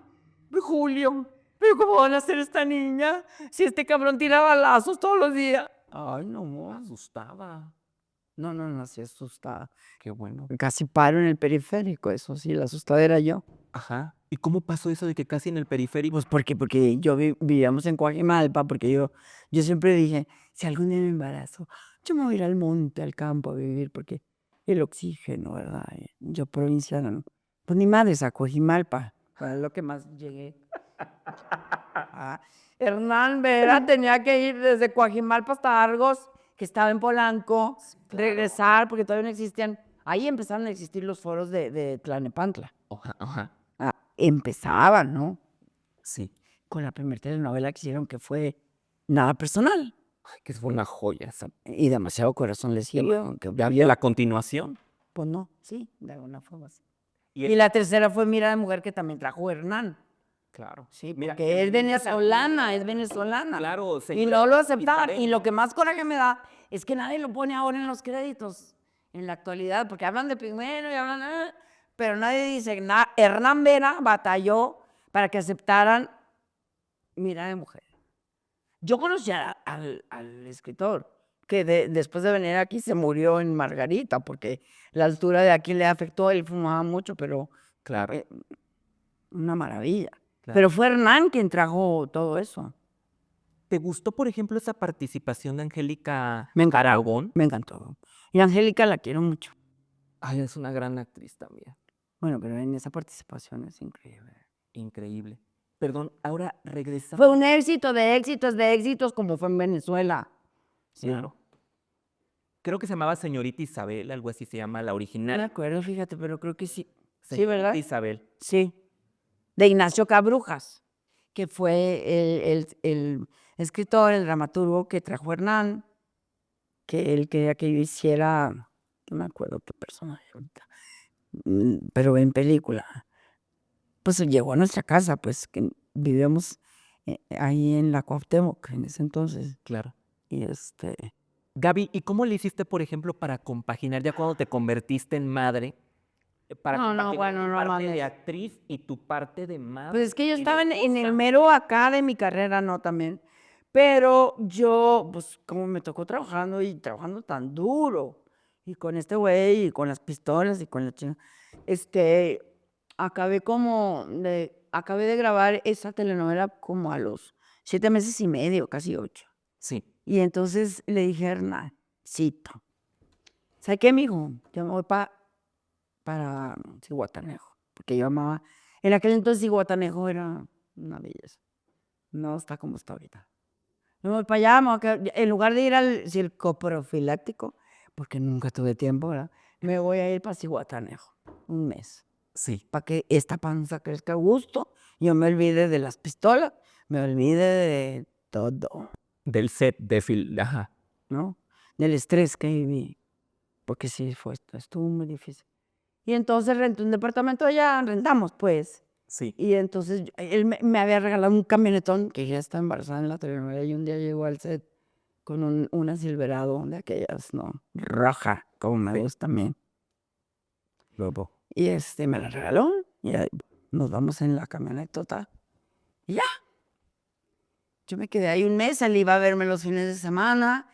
Julio, pero ¿cómo van a hacer esta niña si este cabrón tira balazos todos los días? Ay, no, Asustaba. no, sí asustada. Qué bueno. Casi paro en el periférico, eso sí, la asustada era yo. Ajá. ¿Y cómo pasó eso de que casi en el periférico? Pues porque yo vivíamos en Coajimalpa, porque yo siempre dije, si algún día me embarazo, yo me voy a ir al monte, al campo a vivir, porque el oxígeno, ¿verdad? Yo provincia, pues ni madres, a Coajimalpa, fue lo que más llegué. Hernán Vera tenía que ir desde Coajimalpa hasta Argos, que estaba en Polanco, regresar, porque todavía no existían, ahí empezaron a existir los foros de Tlalnepantla. Ajá. Empezaban, ¿no? Sí. Con la primera telenovela que hicieron, que fue Nada Personal. Ay, que fue una joya esa. Y Demasiado Corazón les Y iba, que ya había, la continuación. pues no, sí, de alguna forma sí. Y Y la tercera fue Mira de Mujer, que también trajo Hernán. Claro. Sí, Mira, porque es venezolana. Claro, Y no lo aceptaban. Isabel. Y lo que más coraje me da es que nadie lo pone ahora en los créditos, en la actualidad, porque hablan de Pigmeno y hablan, pero nadie dice, Hernán Vera batalló para que aceptaran Mira de Mujer. Yo conocí al escritor, que después de venir aquí se murió en Margarita, porque la altura de aquí le afectó, él fumaba mucho, pero Claro. una maravilla. Claro. Pero fue Hernán quien trajo todo eso. ¿Te gustó, por ejemplo, esa participación de Angélica Me encantó. Aragón? Me encantó. Y Angélica la quiero mucho. Ay, es una gran actriz también. Bueno, pero en esa participación es increíble. Increíble. Perdón, ahora regresa. Fue un éxito de éxitos, como fue en Venezuela. Sí. Claro. Creo que se llamaba Señorita Isabel, algo así se llama la No me original. acuerdo, fíjate, pero creo que sí. Sí, Señorita ¿verdad? Isabel. Sí. De Ignacio Cabrujas, que fue el escritor, el dramaturgo que trajo Hernán, que él quería que yo hiciera, no me acuerdo qué personaje ahorita, pero en película. Pues llegó a nuestra casa, pues que vivíamos ahí en la Cuauhtémoc en ese entonces. Claro. Y Gaby, ¿y cómo le hiciste, por ejemplo, para compaginar ya cuando te convertiste en madre? Para compaginar bueno, tu no parte mames. de actriz y tu parte de madre. Pues es que yo y de estaba en el esposa. mero acá de mi carrera, ¿no? También. Pero yo, pues como me tocó trabajando y trabajando tan duro, y con este güey, y con las pistolas, y con la chingada, acabé de grabar esa telenovela como a los 7 meses y medio, casi 8. Sí. Y entonces le dije a Hernán, cito, ¿sabe qué, mijo? Yo me voy para Zihuatanejo, porque yo amaba, en aquel entonces Zihuatanejo era una belleza, no está como está ahorita. Me voy para allá, en lugar de ir al circo profiláctico, porque nunca tuve tiempo, ¿verdad? Me voy a ir para Zihuatanejo, un mes, Sí. para que esta panza crezca a gusto, yo me olvide de las pistolas, me olvide de todo, Del set de Ajá. ¿no? Del estrés que viví, porque sí, estuvo muy difícil. Y entonces renté un departamento allá, rentamos pues. Sí. Y entonces él me había regalado un camionetón, que ya está embarazada en la telenovela, y un día llegó al set con una Silverado de aquellas, ¿no? Roja, como me gusta a mí. Luego. Y me la regaló, y ahí nos vamos en la camionetota. Y ya. Yo me quedé ahí un mes, él iba a verme los fines de semana,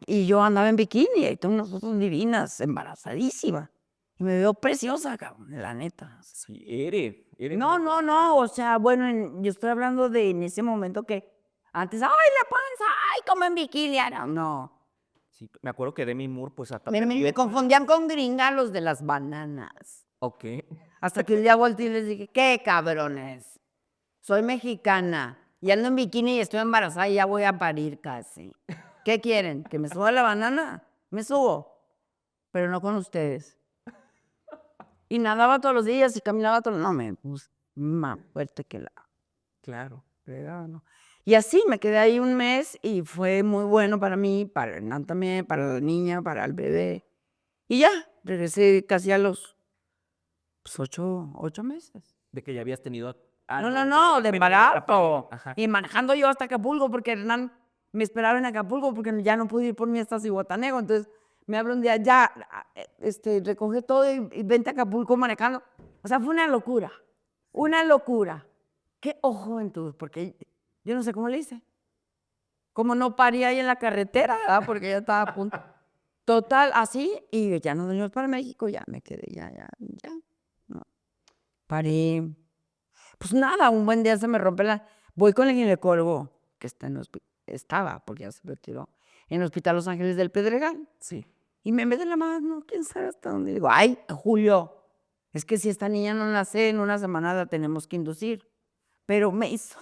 y yo andaba en bikini, y todas nosotros divinas, embarazadísima. Y me veo preciosa, cabrón, la neta. Sí, eres. No, o sea, bueno, yo estoy hablando de en ese momento que antes, ¡ay, la panza! ¡Ay, como en bikini! No, Sí, me acuerdo que Demi Moore, pues hasta... Me confundían con gringa los de las bananas. Ok. Hasta que un día volteé y les dije, ¿qué cabrones? Soy mexicana y ando en bikini y estoy embarazada y ya voy a parir casi. ¿Qué quieren? ¿Que me suba la banana? Me subo, pero no con ustedes. Y nadaba todos los días y caminaba todos los días. No, me puse más fuerte que la Claro. fregada, ¿no? Y así me quedé ahí un mes y fue muy bueno para mí, para Hernán también, para la niña, para el bebé. Y ya, regresé casi a los pues, 8 meses. De que ya habías tenido... No, de embarazo. Ajá. Y manejando yo hasta Acapulco, porque Hernán me esperaba en Acapulco, porque ya no pude ir por mí hasta Cihuatanejo. Entonces me habla un día, ya, recoge todo y vente a Acapulco manejando. O sea, fue una locura. Una locura. Qué juventud, porque yo no sé cómo le hice. Como no parí ahí en la carretera, ¿verdad? Porque ya estaba a punto. Total, así, y ya nos venimos para México, ya me quedé, ya. No. Parí. Pues nada, un buen día se me rompe Voy con el ginecólogo, que estaba, porque ya se retiró, en el Hospital Los Ángeles del Pedregal. Sí. Y me mete la mano, quién sabe hasta dónde. Digo, ay, Julio, es que si esta niña no nace en una semana, la tenemos que inducir. Pero me hizo,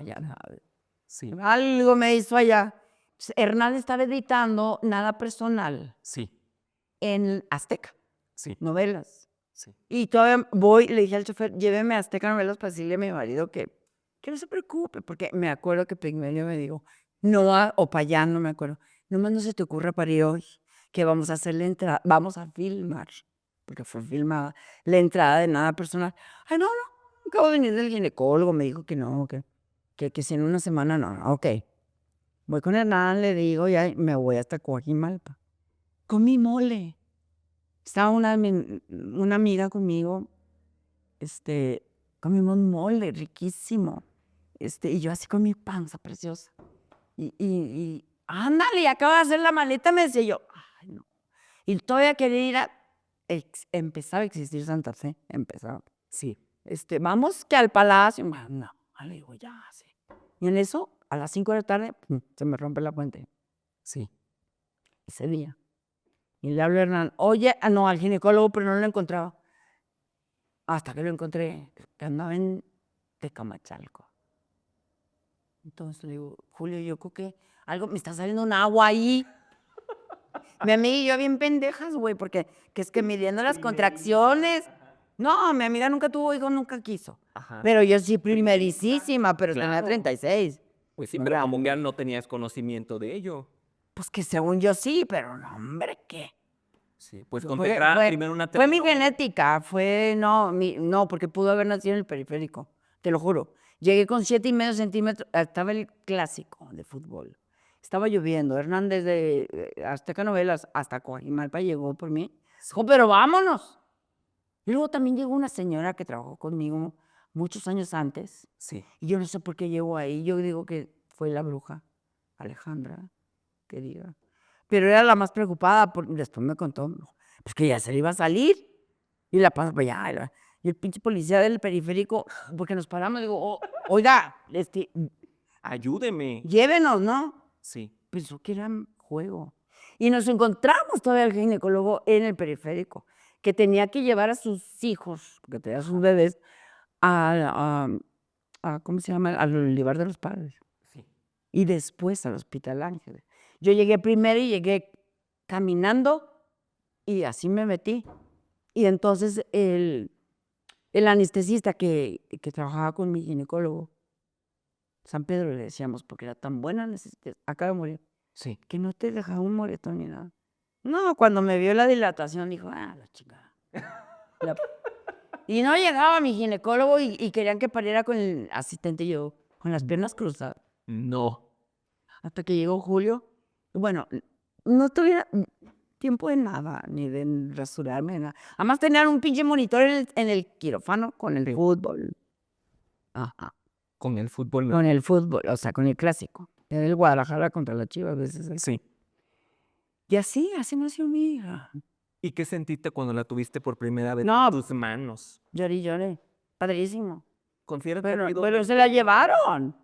ya sabes. Sí. Algo me hizo allá. Hernán estaba editando Nada Personal Sí. en Azteca, Sí. novelas. Sí. Y todavía voy, le dije al chofer, lléveme a Azteca Novelas para decirle a mi marido que no se preocupe, porque me acuerdo que Pigmelio me dijo, no, o Payán, no me acuerdo, nomás no se te ocurra parir hoy, que vamos a hacer la entrada, vamos a filmar, porque fue filmada, la entrada de Nada Personal. Ay, no, acabo de venir del ginecólogo, me dijo que no, que si en una semana no, ok. Voy con Hernán, le digo, ya me voy hasta Coajimalpa. Comí mole. Estaba una amiga conmigo, comimos mole riquísimo, y yo así con mi panza preciosa. Y ándale, acabo de hacer la maleta, me decía yo, ay, no. Y todavía quería ir empezaba a existir Santa Fe, empezaba. Sí. Vamos que al palacio, bueno, no, le digo, ya, sí. Y en eso, a las 5 de la tarde, se me rompe la puente. Sí. Ese día. Y le hablo a Hernán, oye, no, al ginecólogo, pero no lo encontraba. Hasta que lo encontré, que andaba en Tecamachalco. Entonces le digo, Julio, yo creo que algo, me está saliendo un agua ahí. Mi amiga y yo bien pendejas, güey, porque que es que midiendo las contracciones. No, mi amiga nunca tuvo hijos, nunca quiso. Ajá. Pero yo sí primerísima, pero tenía Claro. 36. Pues sí, pero como que no tenías conocimiento de ello. Pues que según yo sí, pero no, hombre, ¿qué? Sí, pues con Fue, Tegra fue- primero una fue mi genética, no, porque pudo haber nacido en el periférico, te lo juro. Llegué con 7,5 centímetros, estaba el clásico de fútbol. Estaba lloviendo, Hernández de Azteca Novelas hasta Coajimalpa llegó por mí. Dijo, pero vámonos. Y luego también llegó una señora que trabajó conmigo muchos años antes. Sí. Y yo no sé por qué llegó ahí. Yo digo que fue la bruja, Alejandra, querida. Pero era la más preocupada, después me contó, pues que ya se le iba a salir. Y la pasa para allá. Y el pinche policía del periférico, porque nos paramos, digo, oiga, Ayúdeme. llévenos, ¿no? Sí. Pensó que era juego. Y nos encontramos todavía el ginecólogo en el periférico, que tenía que llevar a sus hijos, porque tenía sus bebés, ¿cómo se llama? Al Olivar de los Padres. Sí. Y después al Hospital Ángeles. Yo llegué primero y llegué caminando y así me metí. Y entonces el anestesista que trabajaba con mi ginecólogo, San Pedro le decíamos, porque era tan buena anestesista, acaba de morir, Sí. que no te dejaba un moretón ni nada. No, cuando me vio la dilatación dijo, la chica. Y no llegaba mi ginecólogo y querían que pariera con el asistente y yo, con las piernas cruzadas. No. Hasta que llegó Julio. Bueno, no tuviera tiempo de nada, ni de rasurarme, de nada. Además tenían un pinche monitor en el quirófano con el fútbol. Ajá. Con el fútbol. Con el fútbol, o sea, con el clásico. Era el Guadalajara contra la Chivas, a veces. Sí. Y así nació mi hija. ¿Y qué sentiste cuando la tuviste por primera vez No, en tus manos? Lloré. Padrísimo. ¿Consideras que Pero, ha sido pero se la llevaron.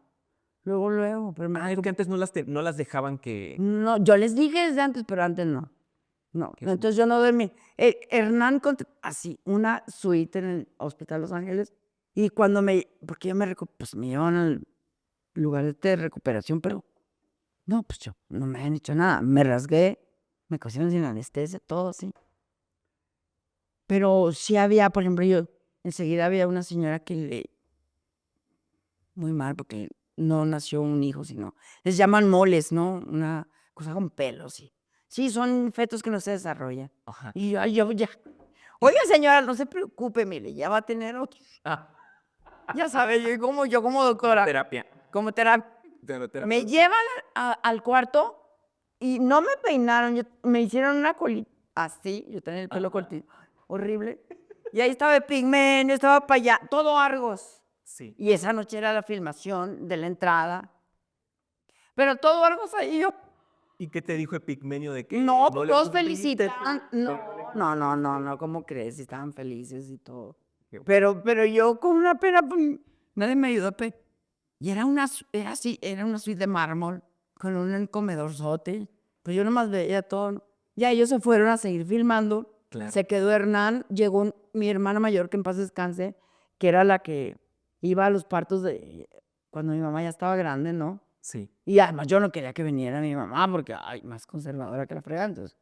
Luego, pero Es que antes no las dejaban que... no, yo les dije desde antes, pero antes no. No, Qué entonces yo no dormí. Hernán, así, una suite en el Hospital Los Ángeles, y porque yo pues me llevan al lugar de recuperación, pero no, pues yo, no me han hecho nada. Me rasgué, me cosieron sin anestesia, todo así. Pero sí había, por ejemplo, enseguida había una señora muy mal, porque no nació un hijo, sino, les llaman moles, ¿no? Una cosa con pelos, sí. Sí, son fetos que no se desarrollan. Ajá. Y yo ya, oiga señora, no se preocupe, mire, ya va a tener otro. Ya sabe, yo como doctora. Terapia. Como terapia. Me llevan al cuarto y no me peinaron, me hicieron una colita así, yo tenía el pelo cortito, horrible. Y ahí estaba el pigmenio, estaba para allá, todo Argos. Sí. Y esa noche era la filmación de la entrada. Pero todo Argos ahí yo. ¿Y qué te dijo Epigmenio de que No, no le todos cumpliste? felicitan. No, ¿cómo crees? Estaban felices y todo. Qué Pero yo con una pena, pues, nadie me ayudó. Y era así, era una suite de mármol, con un comedorzote. Pues yo nomás veía todo. Ya ellos se fueron a seguir filmando. Claro. Se quedó Hernán, llegó mi hermana mayor, que en paz descanse, que era la que iba a los partos cuando mi mamá ya estaba grande, ¿no? Sí. Y además yo no quería que viniera mi mamá porque, ay, más conservadora que la fregada. Entonces,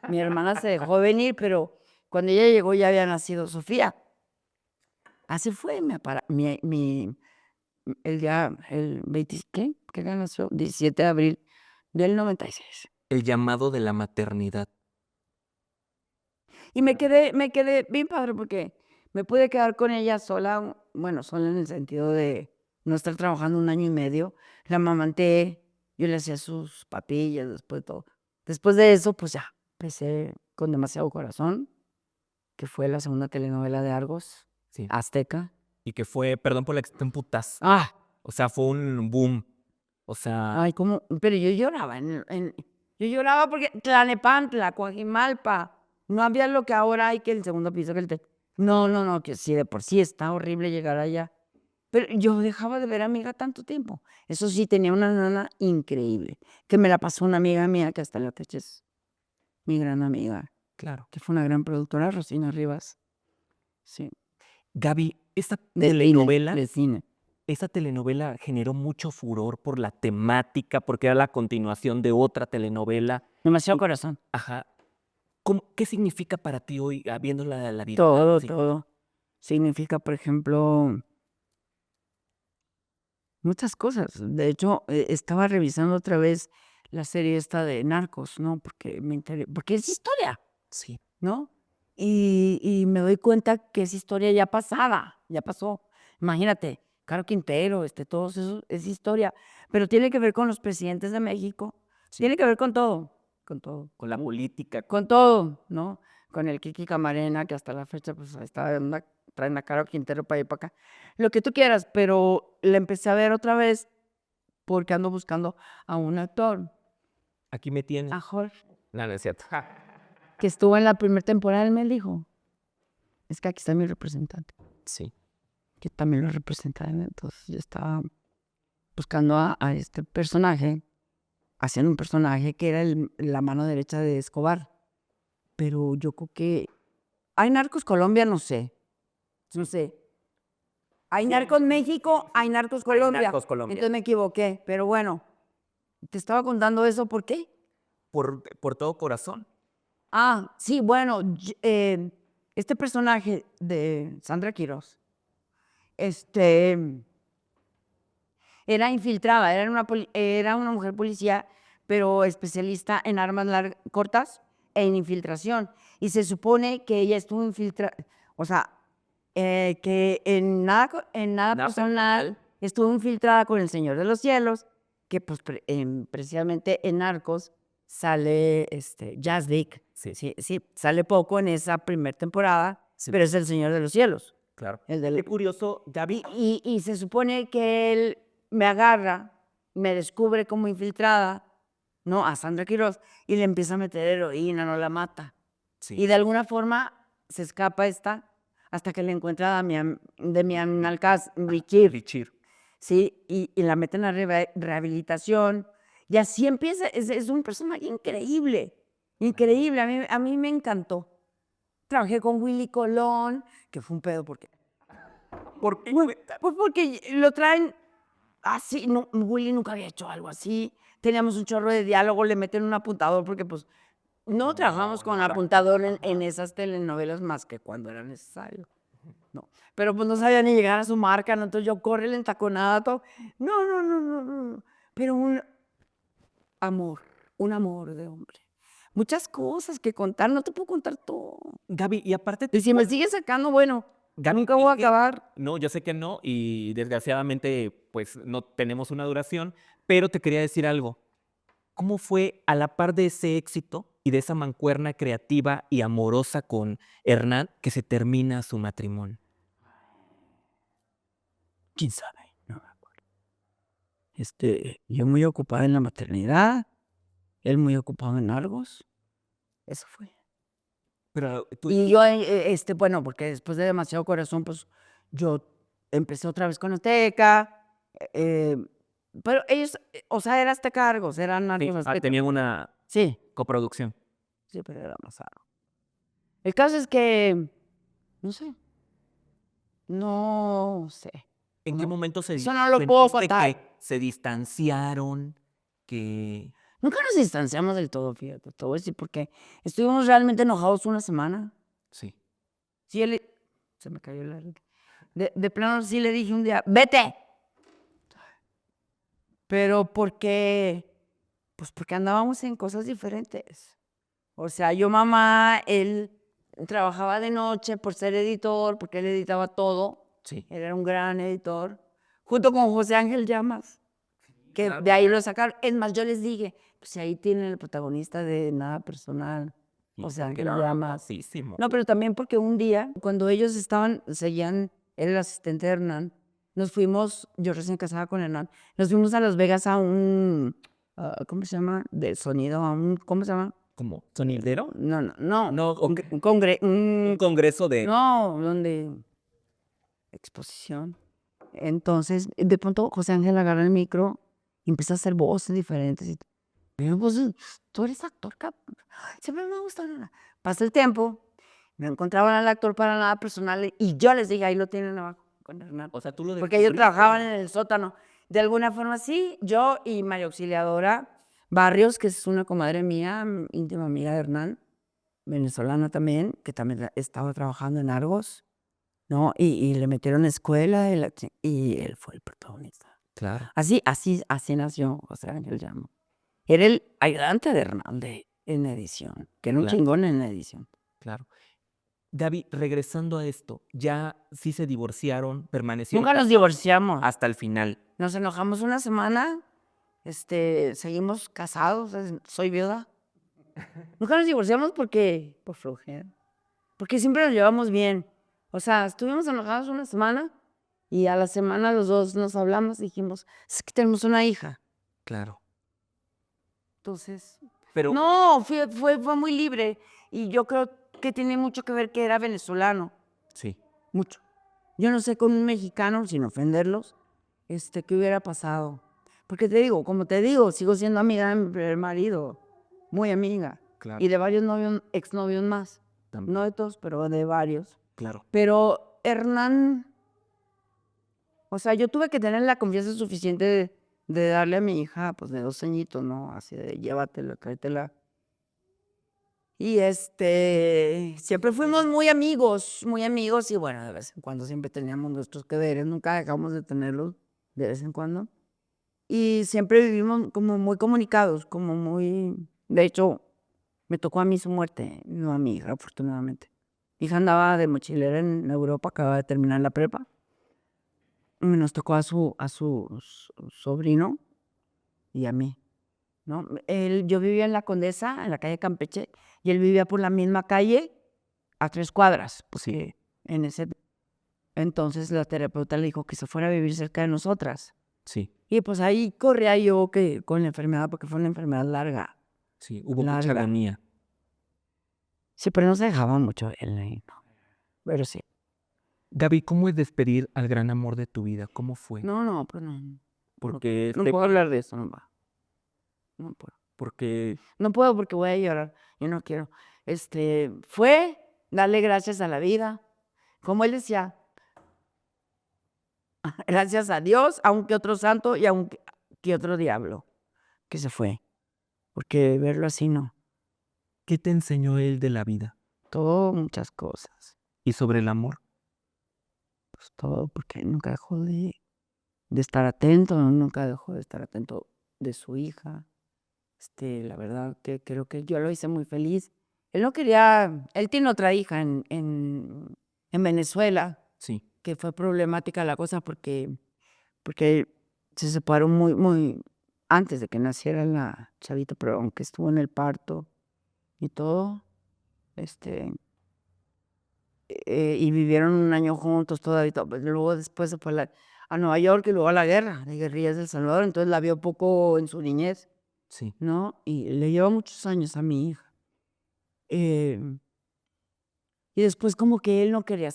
mi hermana se dejó venir, pero cuando ella llegó ya había nacido Sofía. Así fue el 20, ¿qué nació? 17 de abril del 96. El llamado de la maternidad. Y me quedé bien padre porque me pude quedar con ella sola, bueno, sola en el sentido de no estar trabajando 1 año y medio. La amamanté, yo le hacía sus papillas, después de todo. Después de eso, pues ya, empecé con Demasiado Corazón, que fue la segunda telenovela de Argos, Sí. Azteca. Y que fue, perdón por la expresión, putas. Ah, O sea, fue un boom. O sea, ay, pero yo lloraba, yo lloraba porque Tlalnepantla, Coajimalpa, no había lo que ahora hay, que el segundo piso, no, que sí, de por sí está horrible llegar allá. Pero yo dejaba de ver a mi hija tanto tiempo. Eso sí, tenía una nana increíble, que me la pasó una amiga mía, que hasta la fecha es mi gran amiga, claro. que fue una gran productora, Rosina Rivas. Sí. Gaby, esta De telenovela, cine. esa telenovela generó mucho furor por la temática, porque era la continuación de otra telenovela. Demasiado Y- Corazón. Ajá. ¿Qué significa para ti hoy, viéndola a la vida? Todo, Sí. todo. Significa, por ejemplo, muchas cosas. De hecho, estaba revisando otra vez la serie esta de Narcos, ¿no? Porque porque es historia, Sí. ¿no? Y me doy cuenta que es historia ya pasada, ya pasó. Imagínate, Caro Quintero, todos esos, es historia. Pero tiene que ver con los presidentes de México, Sí. tiene que ver con todo, con todo. Con la política. Con todo, ¿no? Con el Kiki Camarena, que hasta la fecha, pues ahí está, traen a Caro Quintero para allá y para acá. Lo que tú quieras, pero la empecé a ver otra vez porque ando buscando a un actor, Aquí me tienes. a Jorge, No, no es cierto. que estuvo en la primera temporada. Él me dijo, es que aquí está mi representante, Sí. que también lo representa. Entonces yo estaba buscando a este personaje, haciendo un personaje que era la mano derecha de Escobar. Pero yo creo que hay Narcos Colombia, no sé. Hay Narcos México, hay Narcos Colombia. Narcos Colombia. Entonces me equivoqué, pero bueno, te estaba contando eso, ¿por qué? Por todo corazón. Ah, sí, bueno, este personaje de Sandra Quiroz, era infiltrada, era una mujer policía, pero especialista en armas cortas e en infiltración. Y se supone que ella estuvo infiltrada, o sea, que en nada Nada personal personal. estuvo infiltrada con el Señor de los Cielos, que pues precisamente en Narcos sale Yazdik. Sí. Sí, sale poco en esa primera temporada, Sí. pero es el Señor de los Cielos. Claro. El del- Qué curioso, Gaby. y se supone que él me agarra, me descubre como infiltrada, ¿no? A Sandra Quiroz, y le empieza a meter heroína, no la mata. Sí. Y de alguna forma se escapa hasta que le encuentra a Damián Alcázar, Richir. Richir. ¿sí? Y la meten a rehabilitación. Y así empieza, es un personaje increíble, increíble, a mí me encantó. Trabajé con Willy Colón, que fue un pedo porque... ¿Por qué? Pues porque lo traen así, no, Willy nunca había hecho algo así. Teníamos un chorro de diálogo, le meten un apuntador porque pues no trabajamos con apuntador en esas telenovelas más que cuando era necesario. No, pero pues no sabía ni llegar a su marca, ¿no? Entonces yo corre el entaconada, todo. No. Pero un amor de hombre. Muchas cosas que contar, no te puedo contar todo. Gaby, y aparte... Y si me sigues sacando, bueno, Gaby, nunca voy a acabar. No, yo sé que no, y desgraciadamente, pues no tenemos una duración, pero te quería decir algo. ¿Cómo fue a la par de ese éxito y de esa mancuerna creativa y amorosa con Hernán que se termina su matrimonio? ¿Quién sabe? No me acuerdo. Yo muy ocupada en la maternidad, él muy ocupado en Argos. Eso fue. Pero tú, Y yo, bueno, porque después de Demasiado Corazón, pues yo empecé otra vez con Azteca, pero ellos, o sea, era Azteca Argos, eran Argos Azteca. tenían una Sí, coproducción. sí, pero era más Argos. El caso es que, no sé. ¿En qué momento Eso no lo puedo sentiste contar. que se distanciaron? Que Nunca nos distanciamos del todo, fíjate, te voy a decir porque estuvimos realmente enojados una semana. sí. Sí, se me cayó la... De plano sí le dije un día, ¡vete! Pero pues porque andábamos en cosas diferentes. O sea, yo mamá, él trabajaba de noche por ser editor, porque él editaba todo. Sí. Él era un gran editor, junto con José Ángel Llamas, que Claro. de ahí lo sacaron. Es más, yo les dije, pues ahí tienen el protagonista de Nada Personal, José Ángel Llamas. Famosísimo. No, pero también porque un día, cuando ellos seguían, era el asistente de Hernán, nos fuimos, yo recién casada con Hernán, nos fuimos a Las Vegas a ¿cómo se llama? De sonido, ¿cómo se llama? ¿Cómo? ¿Sonidero? No, No, un un congreso de... no, donde, exposición. Entonces, de pronto José Ángel agarra el micro y empieza a hacer voces diferentes. Y yo, pues, tú eres actor, cabrón. Siempre me ha gustado. Pasa el tiempo, no encontraban al actor para Nada Personal y yo les dije, ahí lo tienen abajo con Hernán. O sea, tú lo Porque ellos descubriste. trabajaban en el sótano. De alguna forma sí, yo y María Auxiliadora Barrios, que es una comadre mía, íntima amiga de Hernán, venezolana también, que también estaba trabajando en Argos, ¿no? Y le metieron escuela y él fue el protagonista. Claro. Así nació José Ángel Llamo. Era el ayudante de Hernán en edición, que era un Claro. chingón en edición. Claro. Gaby, regresando a esto, ya sí se divorciaron, permanecieron Nunca nos divorciamos. hasta el final. Nos enojamos una semana, seguimos casados, soy viuda. Nunca nos divorciamos por flojera. Porque siempre nos llevamos bien. O sea, estuvimos enojados una semana y a la semana los dos nos hablamos y dijimos, es que tenemos una hija. Claro. Entonces, Pero no, fue muy libre y yo creo que tiene mucho que ver que era venezolano, sí. mucho. Yo no sé con un mexicano, sin ofenderlos, qué hubiera pasado. Porque como te digo, sigo siendo amiga de mi primer marido, muy amiga. Claro. Y de varios exnovios más. También. No de todos, pero de varios. Claro. Pero Hernán, o sea, yo tuve que tener la confianza suficiente de darle a mi hija, pues de 2 añitos, ¿no? Así de llévatela, tráetela. Y siempre fuimos muy amigos, y bueno, de vez en cuando siempre teníamos nuestros que veres, nunca dejamos de tenerlos de vez en cuando. Y siempre vivimos como muy comunicados, de hecho, me tocó a mí su muerte, no a mi hija, afortunadamente. Mi hija andaba de mochilera en Europa, acababa de terminar la prepa. Y nos tocó a su sobrino y a mí, ¿no? Yo vivía en La Condesa, en la calle Campeche, y él vivía por la misma calle a 3 cuadras, porque entonces la terapeuta le dijo que se fuera a vivir cerca de nosotras. Sí. Y pues ahí corría yo con la enfermedad, porque fue una enfermedad larga. Sí, hubo mucha agonía. Sí, pero no se dejaba mucho él, ¿no? Pero sí. Gaby, ¿cómo es despedir al gran amor de tu vida? ¿Cómo fue? No, pues no. Porque No puedo hablar de eso, no va. No puedo. porque No puedo porque voy a llorar. Yo no quiero. Fue darle gracias a la vida. Como él decía, gracias a Dios, aunque otro santo y aunque que otro diablo que se fue. Porque verlo así no. ¿qué te enseñó él de la vida? Todo, muchas cosas. ¿Y sobre el amor? Pues todo, porque nunca dejó de estar atento, nunca dejó de estar atento de su hija. La verdad que creo que yo lo hice muy feliz. Él no quería, él tiene otra hija en Venezuela, Sí. que fue problemática la cosa porque se separó muy antes de que naciera la chavita, pero aunque estuvo en el parto y todo, y vivieron un año juntos todavía. Pues, luego después se fue a Nueva York y luego a la guerra de guerrillas del Salvador, entonces la vio poco en su niñez, Sí. ¿no? Y le lleva muchos años a mi hija. Y después como que él no quería,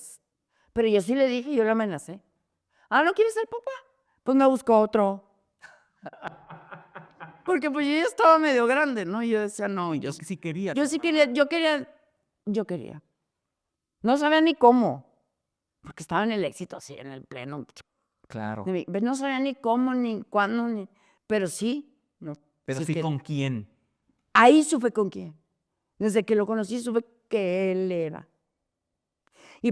pero yo sí le dije, yo le amenacé. ¿No quieres ser papá? Pues me buscó otro. Porque pues yo ya estaba medio grande, ¿no? Y yo decía, no, yo Sí quería. sí quería, yo quería. No sabía ni cómo, porque estaba en el éxito, así, en el pleno. Claro. No sabía ni cómo, ni cuándo, pero sí. No, Pero sí, ¿con quién? Ahí supe con quién. Desde que lo conocí supe que él era.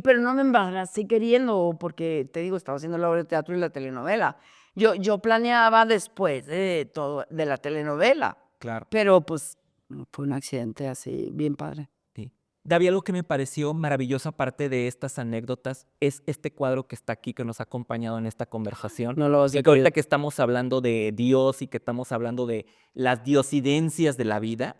Pero no me embaracé queriendo, porque te digo, estaba haciendo la obra de teatro y la telenovela. Yo planeaba después de todo, de la telenovela. Claro. Pero pues fue un accidente así, bien padre. Sí. David, algo que me pareció maravilloso aparte de estas anécdotas es este cuadro que está aquí, que nos ha acompañado en esta conversación. No lo vas a Y que ahorita creer. que estamos hablando de Dios y que estamos hablando de las diosidencias de la vida,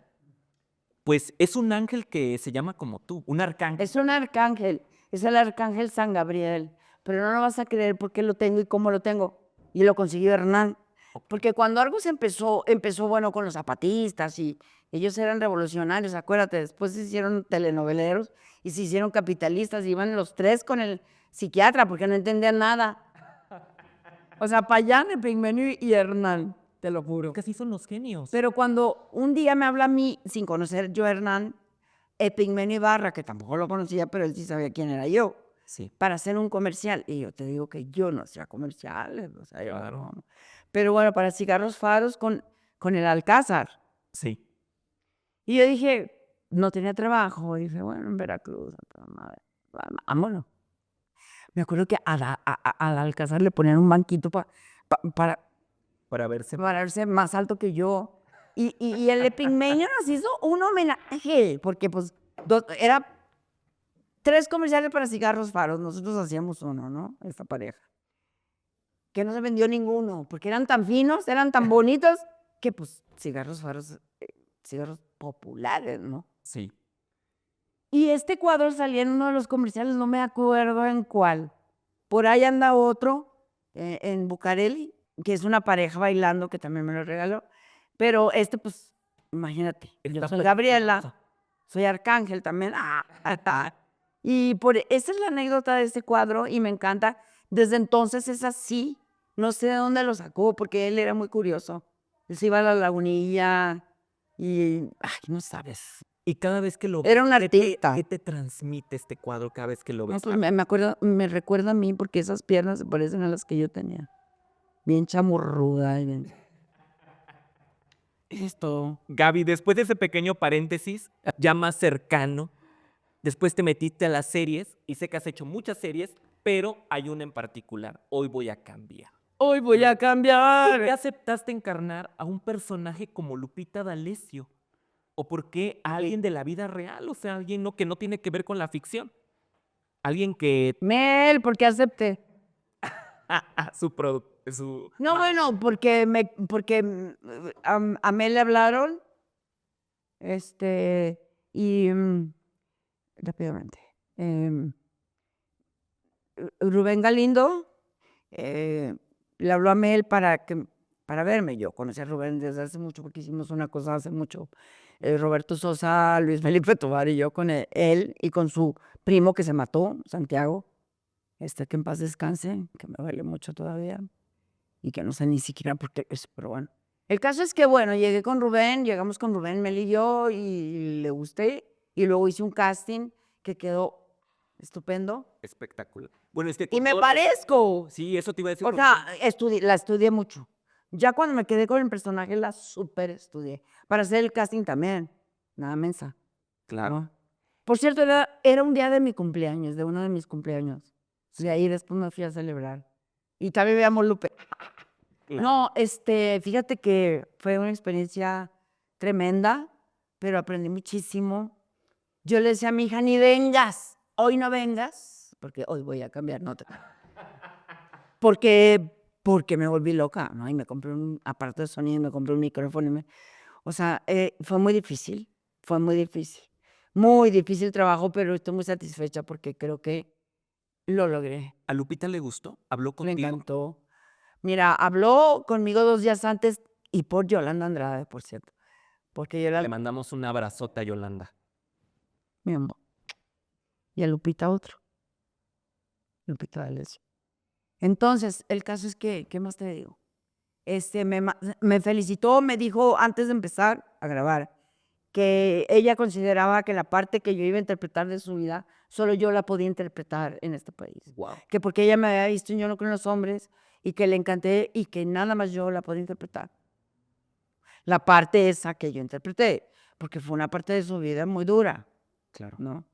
pues es un ángel que se llama como tú, un arcángel. Es un arcángel, es el arcángel San Gabriel. Pero no lo vas a creer por qué lo tengo y cómo lo tengo. Y lo consiguió Hernán. Porque cuando Argos empezó bueno con los zapatistas y ellos eran revolucionarios, acuérdate, después se hicieron telenoveleros y se hicieron capitalistas, y iban los tres con el psiquiatra porque no entendían nada. O sea, Payán, Epigmenio y Hernán, te lo juro. Que así son los genios. Pero cuando un día me habla a mí, sin conocer yo a Hernán, Epigmenio Ibarra, que tampoco lo conocía, pero él sí sabía quién era yo, Sí. para hacer un comercial. Y yo te digo que yo no hacía comerciales, o sea, yo Claro. no. Pero bueno, para cigarros faros con el Alcázar. Sí. Y yo dije, no tenía trabajo, y dije, bueno, en Veracruz, vámonos. Me acuerdo que al Alcázar le ponían un banquito para Para verse. verse más alto que yo. Y el Epigmenio nos hizo un homenaje, porque pues era 3 comerciales para cigarros faros, nosotros hacíamos uno, ¿no? Esta pareja. Que no se vendió ninguno, porque eran tan finos, eran tan bonitos, que pues cigarros faros, cigarros populares, ¿no? Sí. Y este cuadro salía en uno de los comerciales, no me acuerdo en cuál. Por ahí anda otro, en Bucareli, que es una pareja bailando, que también me lo regaló. Pero pues, imagínate, yo soy Gabriela, soy Arcángel también. Y esa es la anécdota de este cuadro y me encanta. Desde entonces es así. No sé de dónde lo sacó, porque él era muy curioso. Él se iba a la lagunilla y, no sabes. Y cada vez que lo Era un ves, artista. ¿qué te transmite este cuadro cada vez que lo No, ves? pues me recuerda a mí porque esas piernas se parecen a las que yo tenía. Bien chamurruda y bien. Esto. Gaby, después de ese pequeño paréntesis, ya más cercano, después te metiste a las series y sé que has hecho muchas series, pero hay una en particular. Hoy voy a cambiar. Hoy voy a ¿Por qué cambiar. aceptaste encarnar a un personaje como Lupita D'Alessio? ¿O por qué a alguien de la vida real? O sea, alguien que no tiene que ver con la ficción. Alguien que Mel, ¿por qué acepté? su No, bueno, porque a Mel le hablaron, y rápidamente. Rubén Galindo le habló a Mel para verme. Yo conocí a Rubén desde hace mucho porque hicimos una cosa hace mucho. Roberto Sosa, Luis Felipe Tovar y yo con él y con su primo que se mató, Santiago. que en paz descanse, que me duele mucho todavía, y que no sé ni siquiera por qué es, pero bueno. El caso es que, bueno, llegamos con Rubén, Mel y yo, y le gusté, y luego hice un casting que quedó estupendo. Espectacular. Bueno, Y me parezco. Sí, eso te iba a decir. O sea, la estudié mucho. Ya cuando me quedé con el personaje, la súper estudié. Para hacer el casting también. Nada mensa. Claro. ¿No? Por cierto, era un día de mi cumpleaños, de uno de mis cumpleaños. De ahí después me fui a celebrar. Y también me llamo Lupe. Claro. No, fíjate que fue una experiencia tremenda, pero aprendí muchísimo. Yo le decía a mi hija, ni vengas, hoy no vengas, porque hoy voy a cambiar nota. Porque me volví loca, ¿no? Y me compré un aparato de sonido, me compré un micrófono. O sea, fue muy difícil, fue muy difícil. Muy difícil el trabajo, pero estoy muy satisfecha porque creo que lo logré. ¿A Lupita le gustó? ¿Habló Le contigo? encantó. Mira, habló conmigo 2 días antes y por Yolanda Andrade, por cierto. Porque yo Le mandamos un abrazote a Yolanda. mi amor. Y a Lupita otro. Lupita D'Alessio. Entonces, el caso es que, ¿qué más te digo? Me felicitó, me dijo antes de empezar a grabar que ella consideraba que la parte que yo iba a interpretar de su vida, solo yo la podía interpretar en este país. Wow. Que porque ella me había visto en Yo no creo en los hombres y que le encanté y que nada más yo la podía interpretar. La parte esa que yo interpreté, porque fue una parte de su vida muy dura. Claro. ¿No?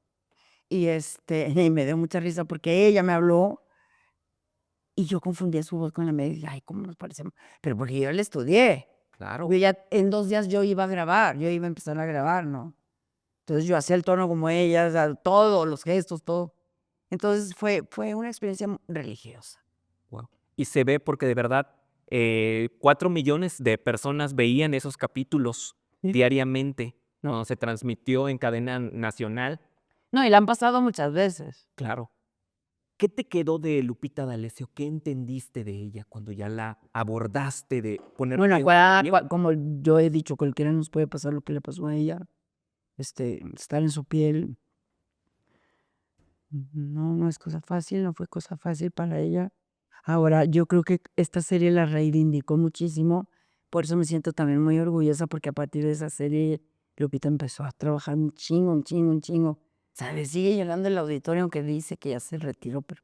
Y, y me dio mucha risa porque ella me habló y yo confundía su voz con la mía y dije, ay, ¿cómo nos parecemos? Pero porque yo la estudié. Claro. Yo ya en 2 días yo iba a grabar, yo iba a empezar a grabar, ¿no? Entonces yo hacía el tono como ella, o sea, todo, los gestos, todo. Entonces fue una experiencia religiosa. Wow. Y se ve porque de verdad 4 millones de personas veían esos capítulos diariamente. No, se transmitió en cadena nacional. No, y la han pasado muchas veces. Claro. ¿Qué te quedó de Lupita D'Alessio? ¿Qué entendiste de ella cuando ya la abordaste de poner? Bueno, como yo he dicho, cualquiera nos puede pasar lo que le pasó a ella. Estar en su piel. No es cosa fácil, no fue cosa fácil para ella. Ahora, yo creo que esta serie la reivindicó muchísimo, por eso me siento también muy orgullosa, porque a partir de esa serie Lupita empezó a trabajar un chingo, un chingo, un chingo. ¿Sabes? Sigue llenando el auditorio, aunque dice que ya se retiró, pero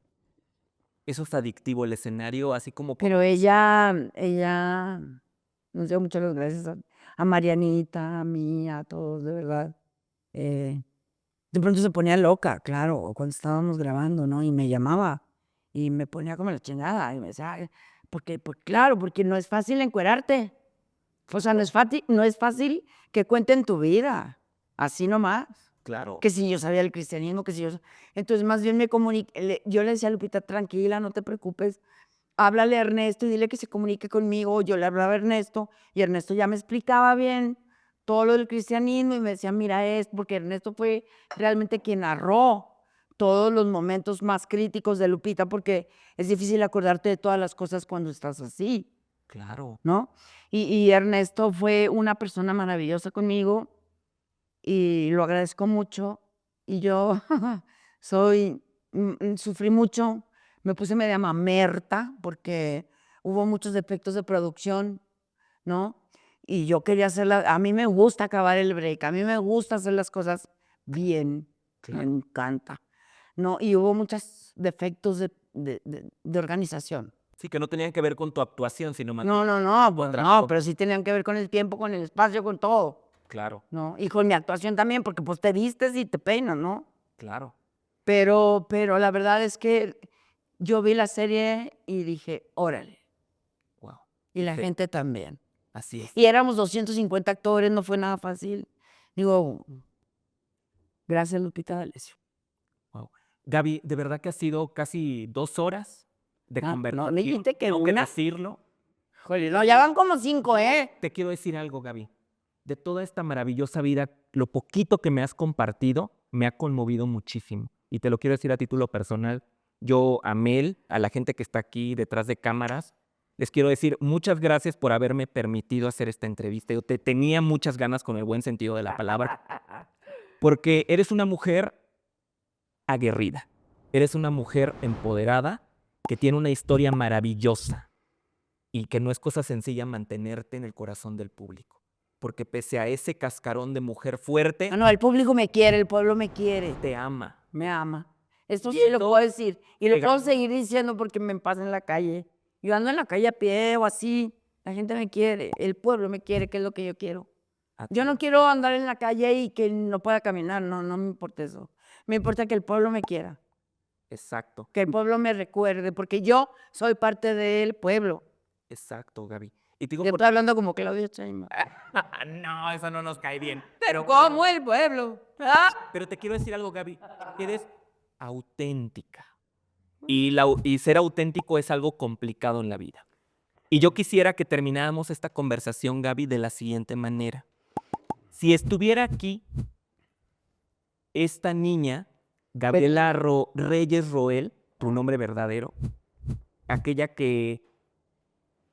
Eso es adictivo, el escenario, así como... ella nos dio muchas las gracias a Marianita, a mí, a todos, de verdad. De pronto se ponía loca, claro, cuando estábamos grabando, ¿no? Y me llamaba y me ponía como la chingada y me decía, "Ay", claro, porque no es fácil encuerarte. O sea, no es fácil que cuenten tu vida, así nomás. Claro. Que si yo sabía el cristianismo, que si yo... Entonces, más bien yo le decía a Lupita, tranquila, no te preocupes, háblale a Ernesto y dile que se comunique conmigo. Yo le hablaba a Ernesto y Ernesto ya me explicaba bien todo lo del cristianismo y me decía, mira esto, porque Ernesto fue realmente quien narró todos los momentos más críticos de Lupita, porque es difícil acordarte de todas las cosas cuando estás así. Claro. ¿No? Y Ernesto fue una persona maravillosa conmigo y lo agradezco mucho. Y yo sufrí mucho, me puse media mamerta porque hubo muchos defectos de producción, ¿no? Y yo quería a mí me gusta acabar el break, a mí me gusta hacer las cosas bien, me encanta, ¿no? Y hubo muchos defectos de organización. Sí, que no tenían que ver con tu actuación, sino más... No, pues no, pero sí tenían que ver con el tiempo, con el espacio, con todo. Claro. ¿No? Y con mi actuación también, porque pues te vistes y te peinas, ¿no? Claro. Pero la verdad es que yo vi la serie y dije, órale. Wow. Y la gente también. Así es. Y éramos 250 actores, no fue nada fácil. Digo, gracias Lupita D'Alessio. Wow. Gaby, de verdad que ha sido casi 2 horas de conversación. No, dijiste que Tengo que una. decirlo. Joder, no, ya van como 5, ¿eh? Te quiero decir algo, Gaby. De toda esta maravillosa vida, lo poquito que me has compartido me ha conmovido muchísimo. Y te lo quiero decir a título personal. Yo, a Mel, a la gente que está aquí detrás de cámaras, les quiero decir muchas gracias por haberme permitido hacer esta entrevista. Yo te tenía muchas ganas con el buen sentido de la palabra, porque eres una mujer aguerrida. Eres una mujer empoderada que tiene una historia maravillosa y que no es cosa sencilla mantenerte en el corazón del público. Porque pese a ese cascarón de mujer fuerte, No, el público me quiere, el pueblo me quiere, te ama. me ama. Esto Y sí lo esto puedo decir. Y lo pega puedo mucho. seguir diciendo porque me pasa en la calle. Yo ando en la calle a pie o así. La gente me quiere, el pueblo me quiere, que es lo que yo quiero. Yo no quiero andar en la calle y que no pueda caminar, no me importa eso. Me importa que el pueblo me quiera, Exacto, que el pueblo me recuerde, porque yo soy parte del pueblo. exacto, Gaby. Y te digo, Yo estoy hablando como Claudia Sheinbaum. no, eso no nos cae bien. Pero, ¿Cómo el pueblo? pero te quiero decir algo, Gaby. Eres auténtica. Y ser auténtico es algo complicado en la vida. Y yo quisiera que termináramos esta conversación, Gaby, de la siguiente manera. Si estuviera aquí esta niña, Gabriela Reyes Roel, tu nombre verdadero, aquella que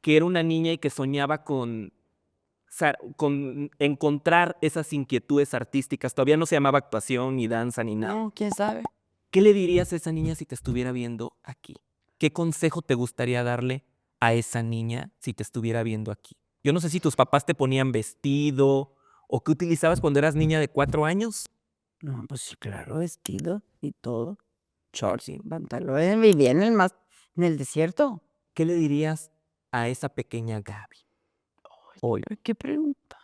era una niña y que soñaba con encontrar esas inquietudes artísticas, todavía no se llamaba actuación, ni danza, ni nada. No, quién sabe. ¿Qué le dirías a esa niña si te estuviera viendo aquí? ¿Qué consejo te gustaría darle a esa niña si te estuviera viendo aquí? Yo no sé si tus papás te ponían vestido o qué utilizabas cuando eras niña de 4 años. No, pues sí, claro, vestido y todo. Shorts y pantalones. Vivía en el desierto. ¿Qué le dirías a esa pequeña Gaby hoy, ¿Qué pregunta?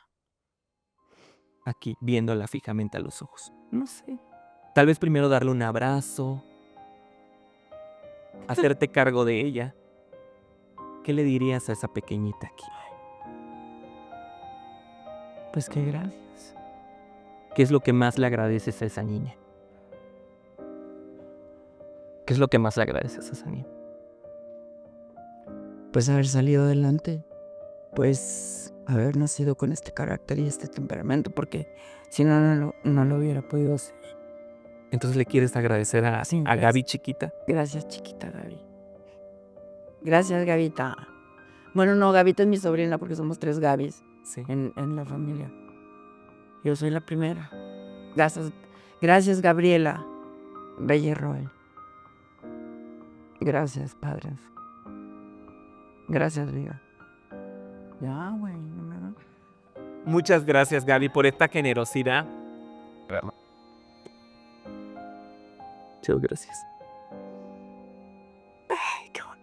aquí, viéndola fijamente a los ojos? No sé. Tal vez primero darle un abrazo, hacerte cargo de ella. ¿Qué le dirías a esa pequeñita aquí? Pues qué gracias. ¿Qué es lo que más le agradeces a esa niña? ¿Qué es lo que más le agradeces a esa niña? Pues haber salido adelante. Pues haber nacido con este carácter y este temperamento, porque si no, no lo hubiera podido hacer. Entonces le quieres agradecer a Sí, Gaby chiquita. Gracias, chiquita Gaby. Gracias, Gavita. Bueno, no, Gavita es mi sobrina porque somos 3 Gavis Sí. en la familia. Yo soy la primera. Gracias, Gabriela Reyes Roel. Gracias, padres. Gracias, vida. Ya, güey. Muchas gracias, Gaby, por esta generosidad. Muchas gracias. Ay, qué bueno.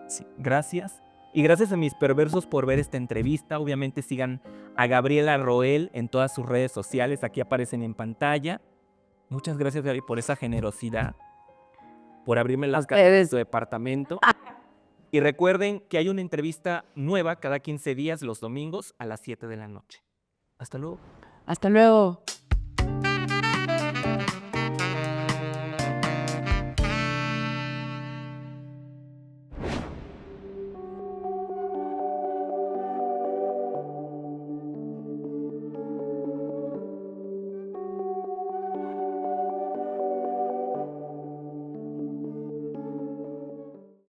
Sí, gracias. Y gracias a mis perversos por ver esta entrevista. Obviamente sigan a Gabriela Roel en todas sus redes sociales. Aquí aparecen en pantalla. Muchas gracias, Gaby, por esa generosidad. Por abrirme las casas de su departamento. Y recuerden que hay una entrevista nueva cada 15 días los domingos a las 7 de la noche. Hasta luego. Hasta luego.